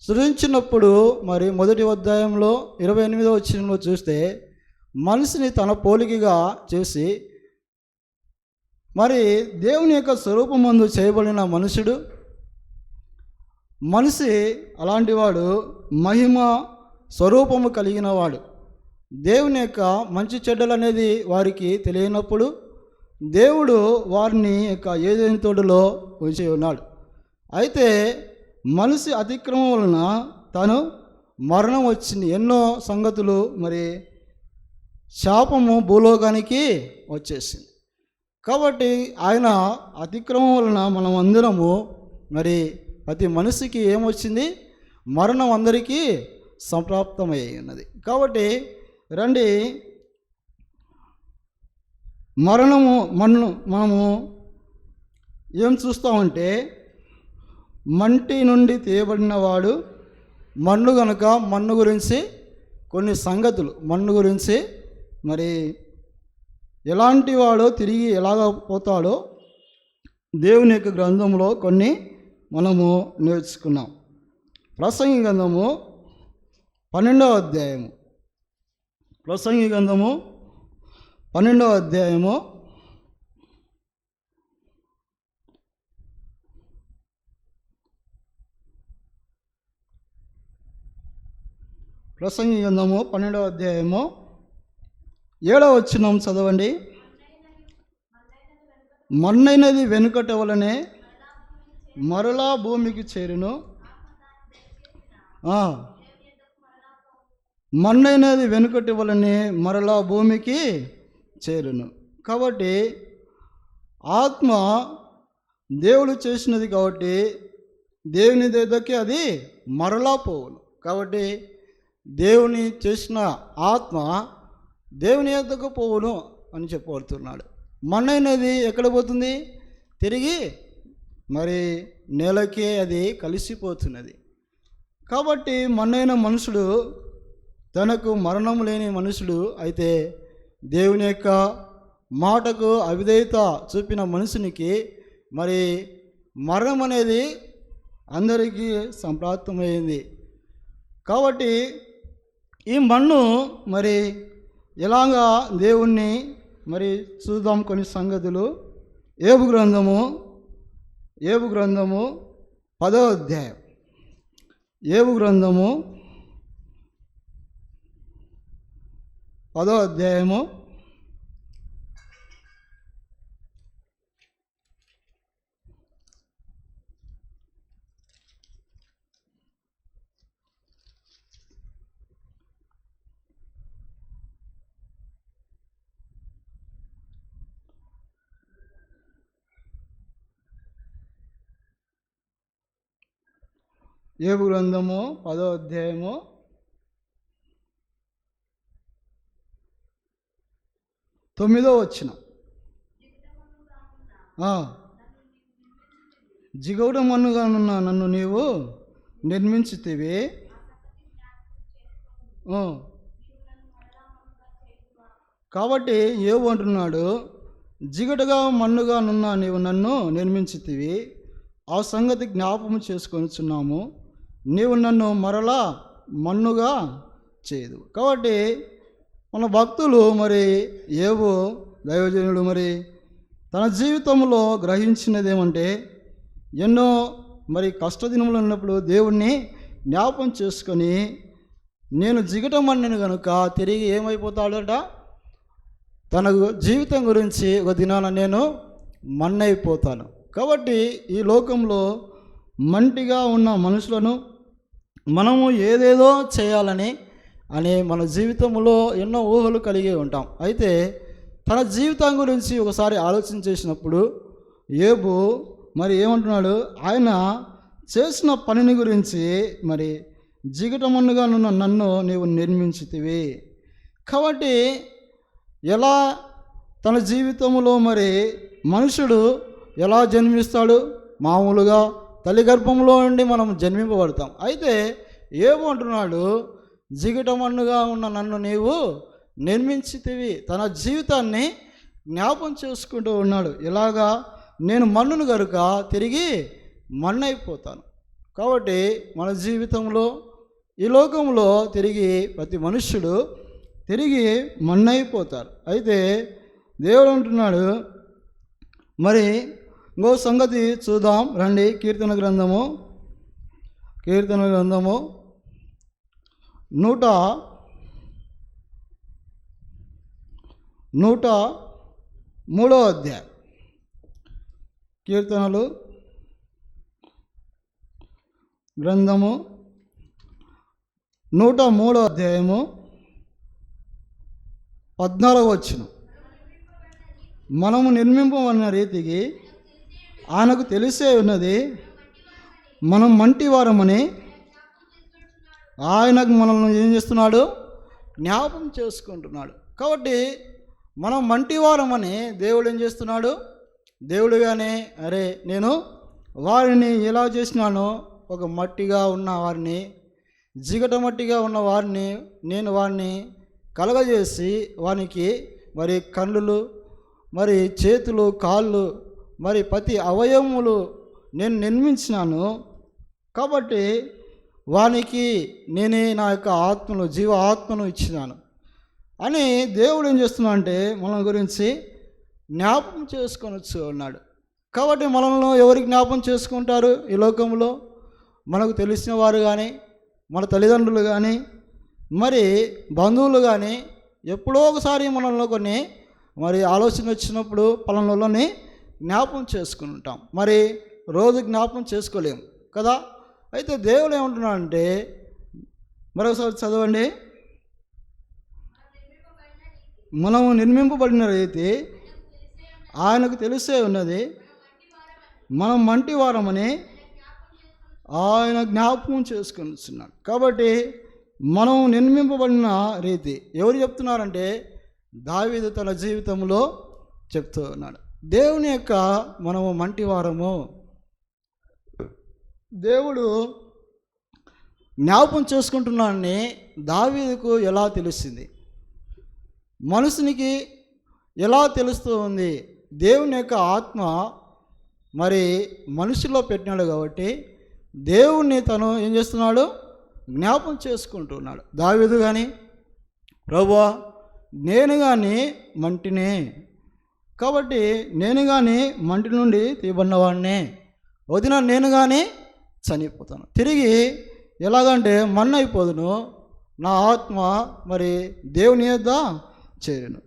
సృజించినప్పుడు మరి మొదటి అధ్యాయంలో 28వ వచనంలో చూస్తే, మనిషిని తన పోలికగా చేసి మరి దేవుని యొక్క స్వరూపమందు చేయబడిన మనిషి అలాంటి వాడు, మహిమ స్వరూపము కలిగిన వాడు. దేవుని యొక్క మంచి చెడ్డలు అనేది వారికి తెలియనప్పుడు దేవుడు వారిని యొక్క ఏదైనా తోటలో ఉంచి ఉన్నాడు. అయితే మనిషి అతిక్రమం వలన తను మరణం వచ్చింది. ఎన్నో సంగతులు మరి శాపము భూలోకానికి వచ్చేసింది. కాబట్టి ఆయన అతిక్రమం వలన మనం అందరము మరి ప్రతి మనిషికి ఏమొచ్చింది, మరణం అందరికీ సంప్రాప్తమై ఉన్నది. కాబట్టి రండి, మనము ఏం చూస్తామంటే, మంటి నుండి తీయబడిన వాడు మన్ను గనుక మన్ను గురించి కొన్ని సంగతులు, మన్ను గురించి మరి ఎలాంటి వాడో తిరిగి ఎలాగ పోతాడో దేవుని యొక్క గ్రంథంలో కొన్ని మనము నేర్చుకున్నాం. ప్రసంగి గ్రంథము 12వ అధ్యాయము, ప్రసంగి గ్రంథము 12వ అధ్యాయము 12వ అధ్యాయము 7వ వచనం చదవండి. మన్నైనది వెనుకట వలనే మరలా భూమికి చేరును. మన్నైనది వెనుకటి వలనే మరలా భూమికి చేరును. కాబట్టి ఆత్మ దేవుడు చేసినది కాబట్టి దేవుని దగ్గరికి అది మరలా పోవును. కాబట్టి దేవుని చేసిన ఆత్మ దేవుని యొద్దకు పోవును అని చెప్పబడుతున్నాడు. మన్నైనది ఎక్కడ పోతుంది? తిరిగి మరి నేలకే అది కలిసిపోతున్నది. కాబట్టి మన్నైన మనుషుడు, తనకు మరణం లేని మనుషుడు అయితే దేవుని యొక్క మాటకు అవిధేయత చూపిన మనుషునికి మరి మరణం అనేది అందరికీ సంప్రాప్తమైంది. కాబట్టి ఈ మన్ను మరి ఎలాగా దేవుణ్ణి మరి చూద్దాం. కొన్ని సంగతులు. ఏబు గ్రంథము 10వ అధ్యాయం, ఏబు గ్రంథము 10వ అధ్యాయము 10వ అధ్యాయము 9వ వచనం. జిగౌడ మన్నుగానున్న నన్ను నీవు నిర్మించితివి, కాబట్టి ఏవు అంటున్నాడు, జిగటగా మన్నుగా నున్న నీవు నన్ను నిర్మించితివి, ఆ సంగతి జ్ఞాపకం చేసుకొనిచున్నాము, నీవు నన్ను మరలా మన్నుగా చేయదు. కాబట్టి మన భక్తులు మరి ఏవో దైవజనుడు మరి తన జీవితంలో గ్రహించినది ఏమంటే, ఎన్నో మరి కష్టదినములు ఉన్నప్పుడు దేవుణ్ణి జ్ఞాపకం చేసుకొని, నేను జిగటమన్నను కనుక తిరిగి ఏమైపోతాడట, తన జీవితం గురించి ఒక దినాన నేను మన్నైపోతాను. కాబట్టి ఈ లోకంలో మంటిగా ఉన్న మనుషులను మనము ఏదేదో చేయాలని మన జీవితంలో ఎన్నో ఊహలు కలిగి ఉంటాం. అయితే తన జీవితం గురించి ఒకసారి ఆలోచన చేసినప్పుడు ఏబు మరి ఏమంటున్నాడు, ఆయన చేసిన పనిని గురించి మరి జిగటమన్నుగా నున్న నన్ను నీవు నిర్మించితివి. కాబట్టి ఎలా తన జీవితంలో మరి మనుషుడు ఎలా జన్మిస్తాడు? మామూలుగా తల్లి గర్భంలో నుండి మనం జన్మింపబడతాం. అయితే ఏమంటున్నాడు? జిగటమన్నుగా ఉన్న నన్ను నీవు నిర్మించితివి. తన జీవితాన్ని జ్ఞాపం చేసుకుంటూ ఉన్నాడు. ఇలాగా నేను మన్నును గనుక తిరిగి మన్నైపోతాను. కాబట్టి మన జీవితంలో ఈ లోకంలో తిరిగి ప్రతి మనుష్యుడు తిరిగి మన్నైపోతారు. అయితే దేవుడు అంటున్నాడు, మరి ఇంకో సంగతి చూద్దాం రండి. కీర్తన గ్రంథము 103వ అధ్యాయం. కీర్తనలు గ్రంథము 103వ అధ్యాయము 14వ వచనం. మనము నిర్మింపబడిన రీతికి ఆయనకు తెలిసే ఉన్నది, మనం మంటివారమని ఆయనకు మనల్ని ఏం చేస్తున్నాడు? జ్ఞాపం చేసుకుంటున్నాడు. కాబట్టి మనం మంటివారమని దేవుడు ఏం చేస్తున్నాడు? దేవుడుగానే అరే నేను వారిని ఎలా చేసినానో, ఒక మట్టిగా ఉన్న వారిని, జిగట మట్టిగా ఉన్న వారిని నేను వారిని కలగజేసి వానికి మరి కళ్ళు, మరి చేతులు, కాళ్ళు, మరి ప్రతి అవయవములు నేను నిర్మించినాను. కాబట్టి వానికి నేనే నా యొక్క ఆత్మను, జీవ ఆత్మను ఇచ్చినాను అని దేవుడు ఏం చేస్తున్నా అంటే మన గురించి జ్ఞాపకం చేసుకొనొచ్చు అన్నాడు. కాబట్టి మనల్ని ఎవరు జ్ఞాపకం చేసుకుంటారు ఈ లోకంలో? మనకు తెలిసిన వారు కానీ, మన తల్లిదండ్రులు కానీ, మరి బంధువులు కానీ ఎప్పుడో ఒకసారి మనలో కొన్ని మరి ఆలోచన వచ్చినప్పుడు పలానాని జ్ఞాపకం చేసుకుని ఉంటాం. మరి రోజు జ్ఞాపకం చేసుకోలేము కదా. అయితే దేవుడు ఏమంటున్నాడంటే, మరొకసారి చదవండి. మనము నిర్మింపబడిన రీతి ఆయనకు తెలిసే ఉన్నది, మనం మంటివారమని ఆయన జ్ఞాపకం చేసుకుంటున్నాడు. కాబట్టి మనం నిర్మింపబడిన రీతి ఎవరు చెప్తున్నారంటే దావీదు తన జీవితంలో చెప్తూ ఉన్నాడు. దేవుని యొక్క మనము మంటివారము. దేవుడు జ్ఞాపకం చేసుకుంటున్నాడని దావీదుకు ఎలా తెలిసింది? మనుషునికి ఎలా తెలుస్తూ ఉంది? దేవుని యొక్క ఆత్మ మరి మనుషుల్లో పెట్టినాడు కాబట్టి దేవుణ్ణి తను ఏం చేస్తున్నాడు? జ్ఞాపకం చేసుకుంటున్నాడు. దావీదు కానీ, ప్రభువా నేను కానీ మంటినే, కాబట్టి నేను కానీ మంటి నుండి తీయబడినవాడినే, వదిన నేను కానీ చనిపోతాను, తిరిగి ఎలాగంటే మన్నైపోదును, నా ఆత్మ మరి దేవుని యొద్ద చేరును.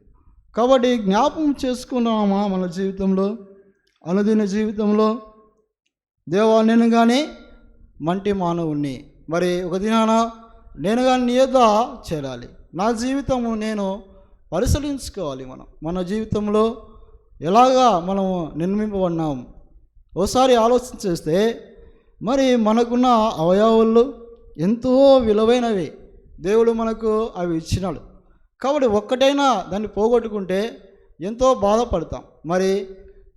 కాబట్టి జ్ఞాపకం చేసుకున్నామా మన జీవితంలో, అనుదిన జీవితంలో? దేవా నేను కానీ మంటి మానవుణ్ణి, మరి ఒక దినాన నేను కానీ నీ యొద్ద చేరాలి. నా జీవితము నేను పరిశీలించుకోవాలి. మన జీవితంలో ఎలాగా మనము నిర్మింపబడినాం ఒకసారి ఆలోచన చేస్తే, మరి మనకున్న అవయవాలు ఎంతో విలువైనవి, దేవుడు మనకు అవి ఇచ్చినాడు. కాబట్టి ఒక్కటైనా దాన్ని పోగొట్టుకుంటే ఎంతో బాధపడతాం. మరి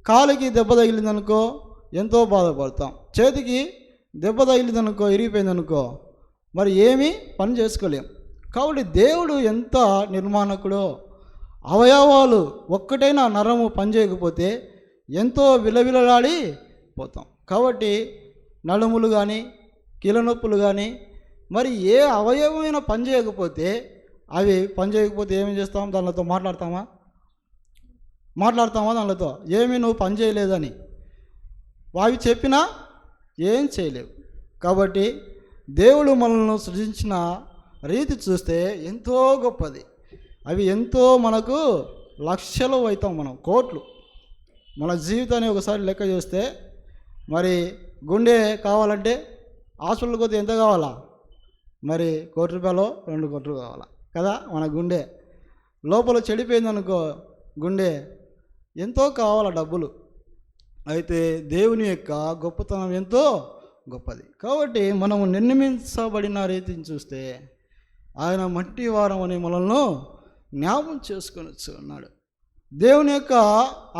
కాలికి దెబ్బ తగిలిందనుకో ఎంతో బాధపడతాం, చేతికి దెబ్బ తగిలిందనుకో, ఇరిగిపోయిందనుకో, మరి ఏమీ పని చేసుకోలేం. కాబట్టి దేవుడు ఎంత నిర్మాణకుడో, అవయవాలు ఒక్కటైనా నరము పనిచేయకపోతే ఎంతో విలవిలలాడి పోతాం. కాబట్టి నడుములు కానీ, కీళ్ళ నొప్పులు కానీ, మరి ఏ అవయవమైన పని చేయకపోతే, అవి పని చేయకపోతే ఏమేం చేస్తాం? దానితో మాట్లాడతామా దానితో? ఏమి నువ్వు పని చేయలేదని అవి చెప్పినా ఏం చేయలేవు. కాబట్టి దేవుడు మనల్ని సృజించిన రీతి చూస్తే ఎంతో గొప్పది. అవి ఎంతో మనకు లక్షలు అవుతాం, మనం కోట్లు. మన జీవితాన్ని ఒకసారి లెక్క చేస్తే, మరి గుండె కావాలంటే హాస్పిటల్కి పోతే ఎంత కావాలా? మరి ₹1 2 కోట్లు కావాలా కదా. మన గుండె లోపల చెడిపోయిందనుకో, గుండె ఎంతో కావాలా డబ్బులు. అయితే దేవుని యొక్క గొప్పతనం ఎంతో గొప్పది. కాబట్టి మనము నిర్మించబడిన రీతిని చూస్తే ఆయన మట్టి వారం అని మనల్ని జ్ఞాపం చేసుకొనొచ్చు అన్నాడు. దేవుని యొక్క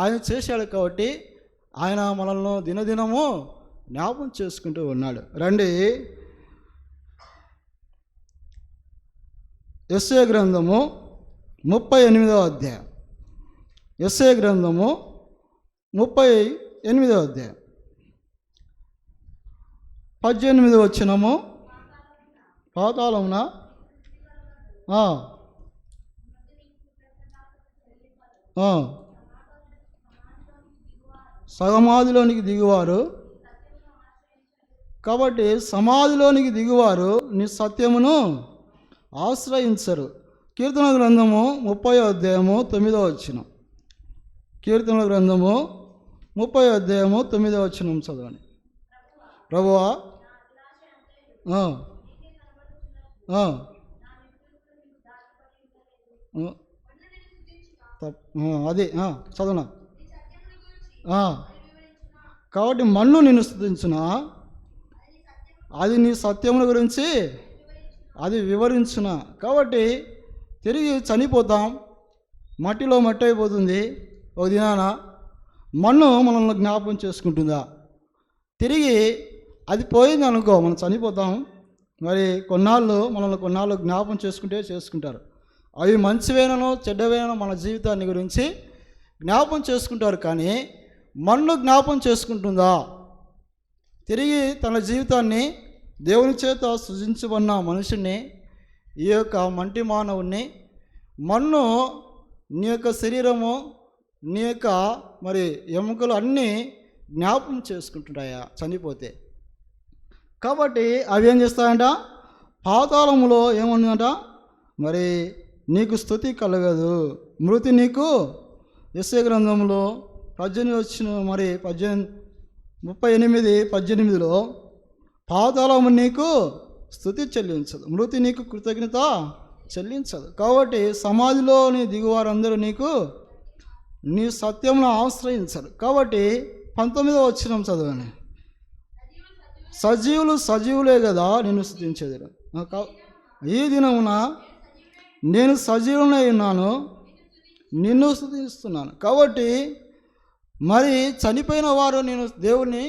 ఆయన చేశాడు కాబట్టి ఆయన మనల్ని దినదినము జ్ఞాపం చేసుకుంటూ ఉన్నాడు. రండి, యెషయా గ్రంథము 38వ అధ్యాయం. యెషయా గ్రంథము 38వ అధ్యాయం 18వ వచనము. పాతాళమున సమాధిలోనికి దిగువారు, కాబట్టి సమాధిలోనికి దిగువారు నీ సత్యమును ఆశ్రయించరు. కీర్తన గ్రంథము 30వ అధ్యాయము 9వ వచనం. కీర్తన గ్రంథము 30వ అధ్యాయము 9వ వచనం చదవండి. ప్రభువా అదే చదవనా. కాబట్టి మన్ను నిన్ను స్తుతించునా, అది నీ సత్యముల గురించి అది వివరించునా. కాబట్టి తిరిగి చనిపోతాం, మట్టిలో మట్టి అయిపోతుంది. ఒక దినాన మన్ను మనల్ని జ్ఞాపకం చేసుకుంటుందా? తిరిగి అది పోయింది అనుకో, మనం చనిపోతాం. మరి కొన్నాళ్ళు జ్ఞాపకం చేసుకుంటారు. అవి మంచివేనో చెడ్డవేనో మన జీవితాన్ని గురించి జ్ఞాపకం చేసుకుంటారు. కానీ మన్ను జ్ఞాపకం చేసుకుంటుందా? తిరిగి తన జీవితాన్ని దేవుని చేత సృజించబడిన మనుషుణ్ణి, ఈ యొక్క మంటి మానవుణ్ణి మన్ను నీ యొక్క శరీరము, నీ యొక్క మరి ఎముకలు అన్నీ జ్ఞాపకం చేసుకుంటున్నాయా చనిపోతే? కాబట్టి అవి ఏం చేస్తాయంట? పాతాళములో ఏముందంట? మరి నీకు స్తుతి కలగదు, మృతి నీకు. యెషయా గ్రంథంలో 18 వచ్చిన మరి 38:18లో పాతాళము నీకు స్తుతి చెల్లించదు, మృతి నీకు కృతజ్ఞత చెల్లించదు. కాబట్టి సమాధిలోని దిగువారందరూ నీకు నీ సత్యమును ఆశ్రయించరు. కాబట్టి 19వ వచనం చదవండి. సజీవులే కదా నిన్ను స్తుతించేది. ఈ దినమున నేను సజీవులై ఉన్నాను, నిన్ను స్తుతిస్తున్నాను. కాబట్టి మరి చనిపోయిన వారు నేను దేవుణ్ణి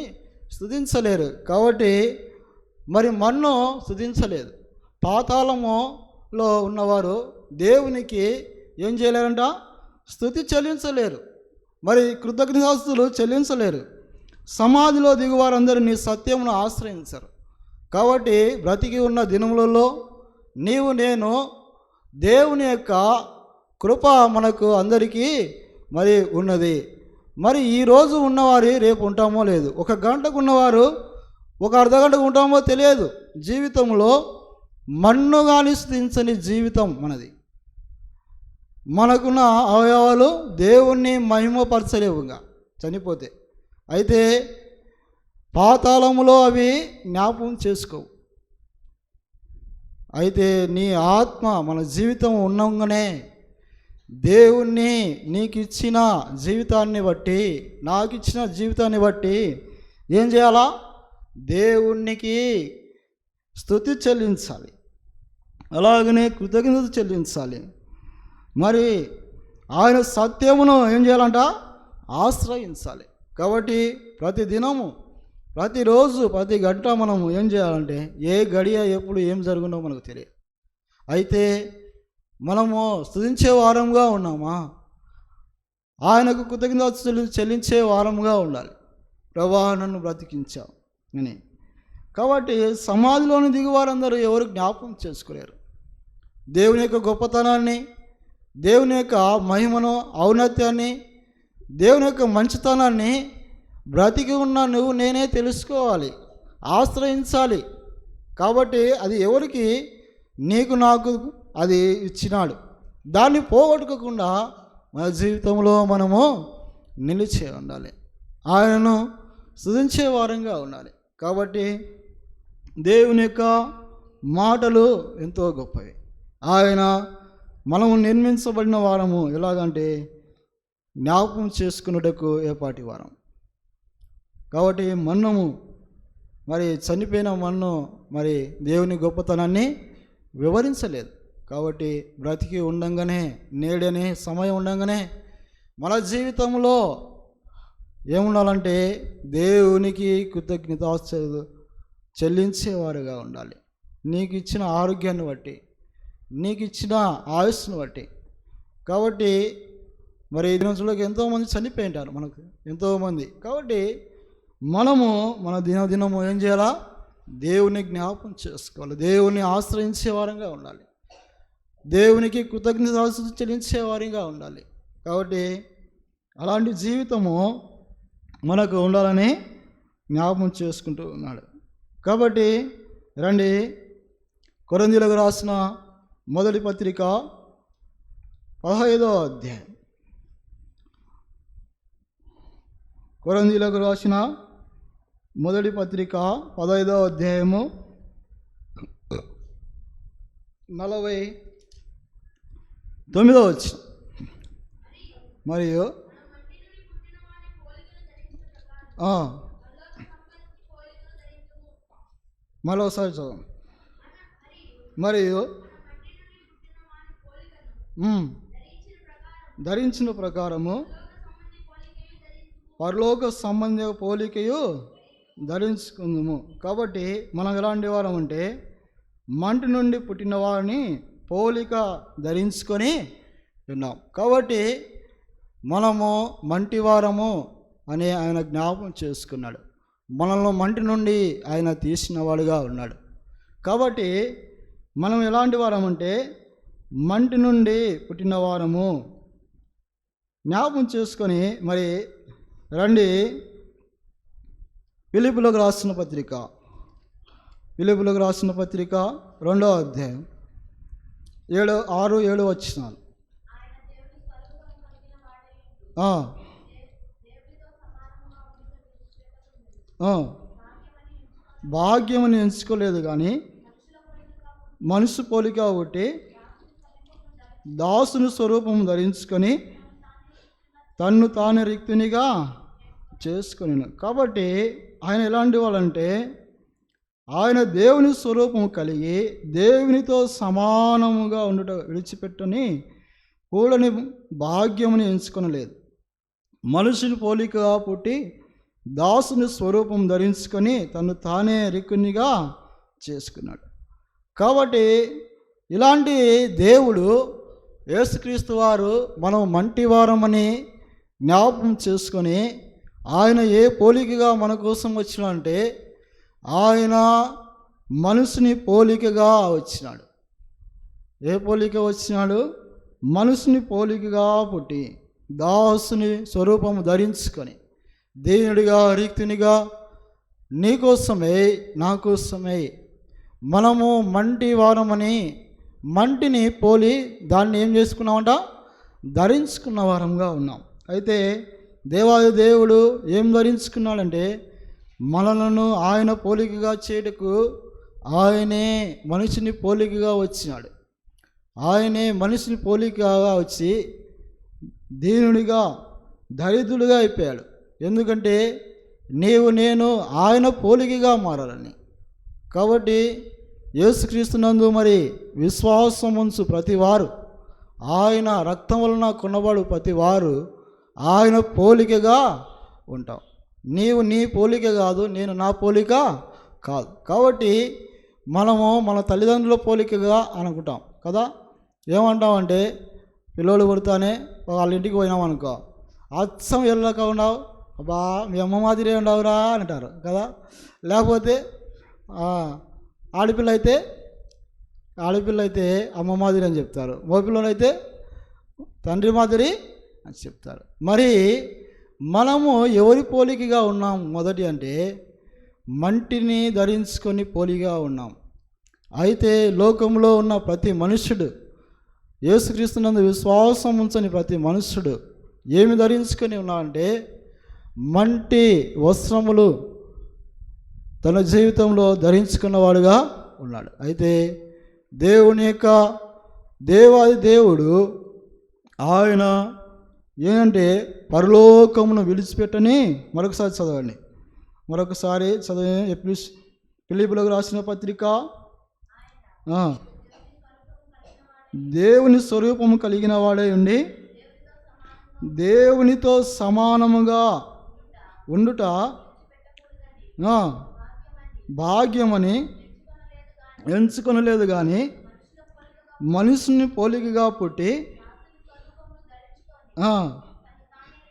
స్తుతించలేరు. కాబట్టి మరి మన్ను స్తుతించలేదు. పాతాళములో ఉన్నవారు దేవునికి ఏం చేయలేరంట? స్తుతి చెల్లించలేరు, మరి కృతజ్ఞతాస్తుతులు చెల్లించలేరు. సమాధిలో దిగువారందరూ నీ సత్యమును ఆశ్రయించరు. కాబట్టి బ్రతికి ఉన్న దినములలో నీవు నేను దేవుని యొక్క కృప మనకు అందరికీ మరి ఉన్నది. మరి ఈరోజు ఉన్నవారు రేపు ఉంటామో లేదు, ఒక గంటకు ఉన్నవారు ఒక అర్ధగంటకు ఉంటామో తెలియదు. జీవితంలో మన్ను కానీ స్తుతించని జీవితం మనది. మనకున్న అవయవాలు దేవుణ్ణి మహిమపరచలేవుగా చనిపోతే. అయితే పాతాళములో అవి జ్ఞాపకం చేసుకోవు. అయితే నీ ఆత్మ మన జీవితం ఉన్నంగానే దేవుణ్ణి నీకు ఇచ్చిన జీవితాన్ని బట్టి, నాకు ఇచ్చిన జీవితాన్ని బట్టి ఏం చేయాలా? దేవునికి స్తుతి చెల్లించాలి, అలాగనే కృతజ్ఞత చెల్లించాలి. మరి ఆయన సత్యమును ఏం చేయాలంట? ఆశ్రయించాలి. కాబట్టి ప్రతి దినము, ప్రతిరోజు, ప్రతి గంట మనము ఏం చేయాలంటే ఏ గడియ ఎప్పుడు ఏం జరుగునో మనకు తెలియదు. అయితే మనము స్తుతించే వారంగా ఉన్నామా? ఆయనకు కృతజ్ఞత చెల్లించే వారంగా ఉండాలి. ప్రభువా నన్ను బ్రతికించావు అని. కాబట్టి సమాధిలోని దిగువారందరూ ఎవరు జ్ఞాపకం చేసుకోలేరు దేవుని యొక్క గొప్పతనాన్ని, దేవుని యొక్క మహిమను, ఔన్నత్యాన్ని, దేవుని యొక్క మంచితనాన్ని. బ్రతికి ఉన్న నువ్వు నేనే తెలుసుకోవాలి, ఆశ్రయించాలి. కాబట్టి అది ఎవరికి? నీకు నాకు అది ఇచ్చినాడు. దాన్ని పోగొట్టుకోకుండా మన జీవితంలో మనము నిలిచే ఉండాలి, ఆయనను స్తుతించే వారంగా ఉండాలి. కాబట్టి దేవుని యొక్క మాటలు ఎంతో గొప్పవి. ఆయన మనము నిర్మించబడిన వారము ఎలాగంటే జ్ఞాపకం చేసుకున్నటకు ఏపాటి వారం. కాబట్టి మరి చనిపోయిన మన్ను మరి దేవుని గొప్పతనాన్ని వివరించలేదు. కాబట్టి బ్రతికి ఉండంగానే, నేడనే సమయం ఉండంగానే మన జీవితంలో ఏముండాలంటే దేవునికి కృతజ్ఞతాస్తుతులు చెల్లించేవారుగా ఉండాలి. నీకు ఇచ్చిన ఆరోగ్యాన్ని బట్టి, నీకు ఇచ్చిన ఆయుస్సును బట్టి. కాబట్టి మరి ఈ దినోత్సవంలోకి ఎంతోమంది చనిపోయి ఉంటారు, మనకు ఎంతోమంది. కాబట్టి మనము మన దినదినము ఏం చేయాలా? దేవుని జ్ఞాపకం చేసుకోవాలి, దేవుని ఆశ్రయించే వారంగా ఉండాలి, దేవునికి కృతజ్ఞతాస్తుతులు చెల్లించే వారిగా ఉండాలి. కాబట్టి అలాంటి జీవితము మనకు ఉండాలని జ్ఞాపకం చేసుకుంటూ ఉన్నాడు. కాబట్టి రండి, కొరింథీయులకు రాసిన మొదటి పత్రిక 15వ అధ్యాయం. కొరింథీయులకు రాసిన మొదటి పత్రిక 15వ అధ్యాయము 49వ వచనం. మరియు మరోసారి చదువు. మరియు ధరించిన ప్రకారము పరలోక సంబంధ పోలికయు ధరించుకుందాము. కాబట్టి మనం ఎలాంటి వారం అంటే మంటి నుండి పుట్టిన వారిని పోలిక ధరించుకొని ఉన్నాం. కాబట్టి మనము మంటి వారము అని ఆయన జ్ఞాపకం చేసుకున్నాడు. మనల్ని మంటి నుండి ఆయన తీసిన వాడుగా ఉన్నాడు. కాబట్టి మనం ఎలాంటి వారం అంటే మంటి నుండి పుట్టిన వారము జ్ఞాపకం చేసుకొని మరి రండి, ఫిలిప్పీయులకు రాసిన పత్రిక 2వ అధ్యాయం 6-7 వచనాలు. భాగ్యమని ఎంచుకోలేదు కానీ మనసు పోలిక ఒకటి దాసుని స్వరూపం ధరించుకొని తన్ను తాను రిక్తునిగా చేసుకొని. కాబట్టి ఆయన ఎలాంటి వాళ్ళంటే ఆయన దేవుని స్వరూపం కలిగి దేవునితో సమానముగా ఉండుట విడిచిపెట్టని కూడని భాగ్యముని ఎంచుకొనలేదు. మనుషుని పోలికగా పుట్టి దాసుని స్వరూపం ధరించుకొని తను తానే రిక్కునిగా చేసుకున్నాడు. కాబట్టి ఇలాంటి దేవుడు యేసుక్రీస్తు వారు మనం మంటివారమని జ్ఞాపకం చేసుకొని ఆయన ఏ పోలికగా మన కోసం వచ్చినాడంటే ఆయన మనుషుని పోలికగా వచ్చినాడు. ఏ పోలిక వచ్చినాడు? మనుషుని పోలికగా పుట్టి దాసుని స్వరూపము ధరించుకొని దేవునిగా రీతినిగా నీకోసమే నా కోసమే మనము మంటి వారమని మంటిని పోలి దాన్ని ఏం చేసుకున్నామంట? ధరించుకున్న వారంగా ఉన్నాం. అయితే దేవాది దేవుడు ఏం ధరించుకున్నాడంటే మనలను ఆయన పోలికగా చేయుటకు ఆయనే మనిషిని పోలికగా వచ్చినాడు. ఆయనే మనిషిని పోలికగా వచ్చి దీనుడిగా దరిద్రుడిగా అయిపోయాడు. ఎందుకంటే నీవు నేను ఆయన పోలికగా మారాలని. కాబట్టి యేసుక్రీస్తునందు మరి విశ్వాసముంచు ప్రతివారు, ఆయన రక్తం వలన కొనబడు ప్రతివారు ఆయన పోలికగా ఉంటాం. నీవు నీ పోలిక కాదు, నేను నా పోలిక కాదు. కాబట్టి మనము మన తల్లిదండ్రుల పోలికగా అనుకుంటాం కదా. ఏమంటామంటే పిల్లలు పుడతానే వాళ్ళ ఇంటికి పోయినామనుకో, అచ్చం వెళ్ళక ఉన్నావు, అబ్బా మీ అమ్మ మాదిరే ఉండవురా అంటారు కదా. లేకపోతే ఆడపిల్ల అయితే అమ్మ మాదిరి అని చెప్తారు, మగపిల్లలు అయితే తండ్రి మాదిరి అని చెప్తారు. మరి మనము ఎవరి పోలికగా ఉన్నాం? మొదటి అంటే మంటిని ధరించుకొని పోలిగా ఉన్నాం. అయితే లోకంలో ఉన్న ప్రతి మనుష్యుడు, యేసుక్రీస్తునందు విశ్వాసం ఉంచని ప్రతి మనుష్యుడు ఏమి ధరించుకొని ఉన్నాడంటే మంటి వస్త్రములు తన జీవితంలో ధరించుకున్నవాడుగా ఉన్నాడు. అయితే దేవుని యొక్క దేవాది దేవుడు ఆయన ఏంటంటే పరలోకమును విడిచిపెట్టని, మరొకసారి చదవండి, మరొకసారి చదివి ఫిలిప్పీయులకు రాసిన పత్రిక. దేవుని స్వరూపము కలిగిన వాడే ఉండి దేవునితో సమానముగా ఉండుట భాగ్యమని ఎంచుకొనలేదు కానీ మనుషుని పోలికగా పుట్టి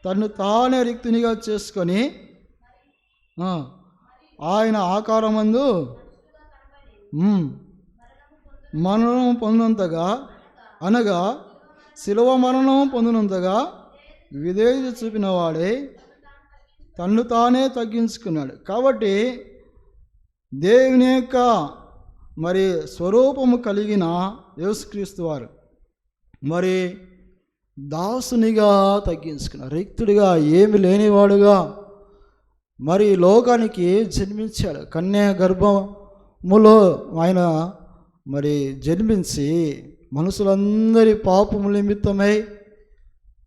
తను తానే రిక్తునిగా చేసుకొని ఆయన ఆకారమందు మరణం పొందినంతగా, అనగా శిలువ మరణం పొందినంతగా విధేయత చూపిన వాడే తన్ను తానే తగ్గించుకున్నాడు. కాబట్టి దేవుని యొక్క మరి స్వరూపము కలిగిన యేసుక్రీస్తు వారు మరి దాసునిగా తగ్గించుకున్నాడు. రిక్తుడిగా, ఏమి లేనివాడుగా మరి లోకానికి జన్మించాడు. కన్యా గర్భములో ఆయన మరి జన్మించి మనుషులందరి పాపము నిమిత్తమై,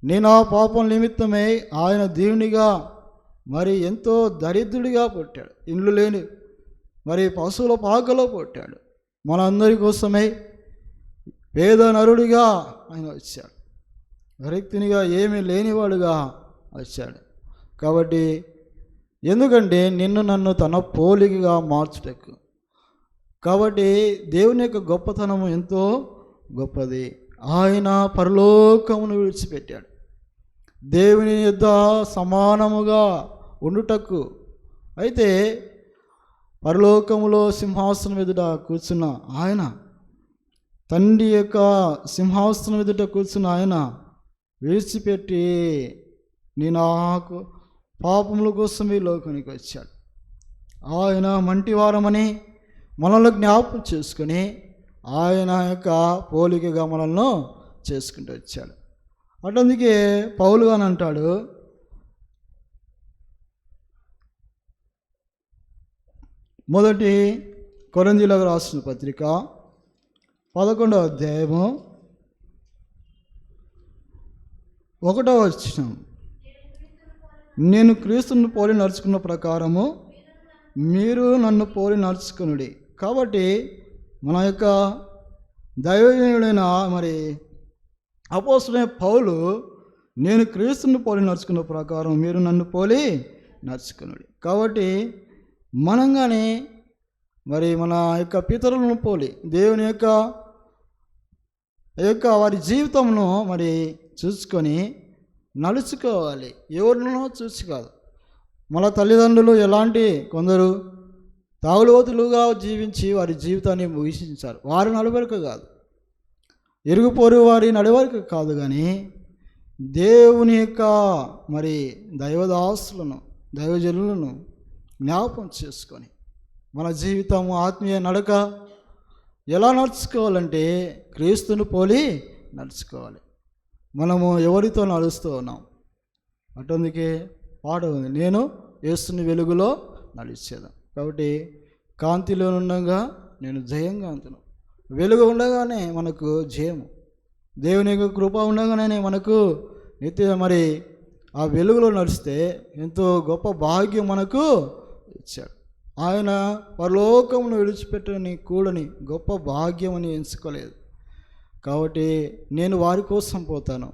నేను ఆ పాపం నిమిత్తమై ఆయన దేవునిగా మరి ఎంతో దరిద్రుడిగా పుట్టాడు. ఇండ్లు లేని మరి పశువుల పాకలో పుట్టాడు. మనందరి కోసమై పేద నరుడిగా ఆయన వచ్చాడు. వ్యక్తినిగా ఏమీ లేనివాడుగా వచ్చాడు. కాబట్టి ఎందుకంటే నిన్ను నన్ను తన పోలికగా మార్చుటకు. కాబట్టి దేవుని యొక్క గొప్పతనం ఎంతో గొప్పది. ఆయన పరలోకమును విడిచిపెట్టాడు దేవుని యొద్ద సమానముగా ఉండుటకు. అయితే పరలోకములో సింహాసనం ఎదుట కూర్చున్న ఆయన, తండ్రి యొక్క సింహాసనం ఎదుట కూర్చున్న ఆయన విడిచిపెట్టి నాకు పాపముల కోసం ఈ లోకానికి వచ్చాడు. ఆయన మంటివారమని మనల్ని జ్ఞాపకం చేసుకుని ఆయన యొక్క పోలికగా మనల్ని చేసుకుంటూ వచ్చాడు. అట్లందుకే పౌలు అని అంటాడు, మొదటి కొరింథీయులకు రాసిన పత్రిక 11వ అధ్యాయము 1వ వచనం, నేను క్రీస్తును పోలి నడుచుకున్న ప్రకారము మీరు నన్ను పోలి నడుచుకునుడి. కాబట్టి మన యొక్క దైవజనుడైన మరి అపోస్తలుడైన పౌలు, నేను క్రీస్తును పోలి నడుచుకున్న ప్రకారం మీరు నన్ను పోలి నడుచుకునుడి. కాబట్టి మనం కానీ మరి మన యొక్క పితరులను పోలి దేవుని యొక్క వారి జీవితంను మరి చూసుకొని నడుచుకోవాలి. ఎవరినో చూసి కాదు. మన తల్లిదండ్రులు ఎలాంటి కొందరు తాగుబోతులుగా జీవించి వారి జీవితాన్ని ముగించారు. వారి నడవడిక కాదు, ఇరుగు పొరుగు వారి నడవడిక కాదు, కానీ దేవుని యొక్క మరి దైవదాసులను, దైవజనులను జ్ఞాపకం చేసుకొని మన జీవితము ఆత్మీయ నడక ఎలా నడుచుకోవాలంటే క్రీస్తును పోలి నడుచుకోవాలి. మనము ఎవరితో నడుస్తూ ఉన్నాం? అటువంటికే పాట ఉంది, నేను యేసుని వెలుగులో నడిచేదాం. కాబట్టి కాంతిలో ఉండగా నేను జయంగా అంటున్నాను. వెలుగు ఉండగానే మనకు జయము, దేవుని యొక్క కృప ఉండగానే మనకు నిత్య మరి ఆ వెలుగులో నడిస్తే ఎంతో గొప్ప భాగ్యం మనకు ఇచ్చాడు. ఆయన పరలోకమును విడిచిపెట్టని కూడని గొప్ప భాగ్యం అని ఎంచుకోలేదు. కాబట్టి నేను వారి కోసం పోతాను.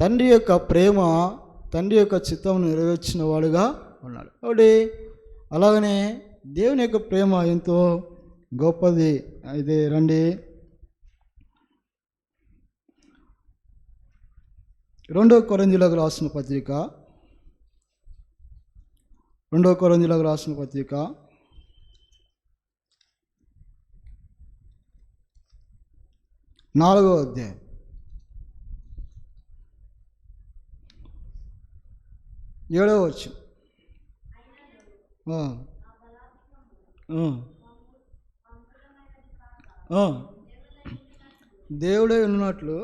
తండ్రి యొక్క ప్రేమ, తండ్రి యొక్క చిత్తమును నెరవేర్చిన వాడుగా ఉన్నాడు. కాబట్టి అలాగనే దేవుని యొక్క ప్రేమ ఎంతో గొప్పది. అయితే రండి, 2 కొరింథీయులకు రాసిన పత్రిక 2 కొరింథీయులకు రాసిన పత్రిక 4వ అధ్యాయం 7వ వచనం. దేవుడే ఉన్నట్లు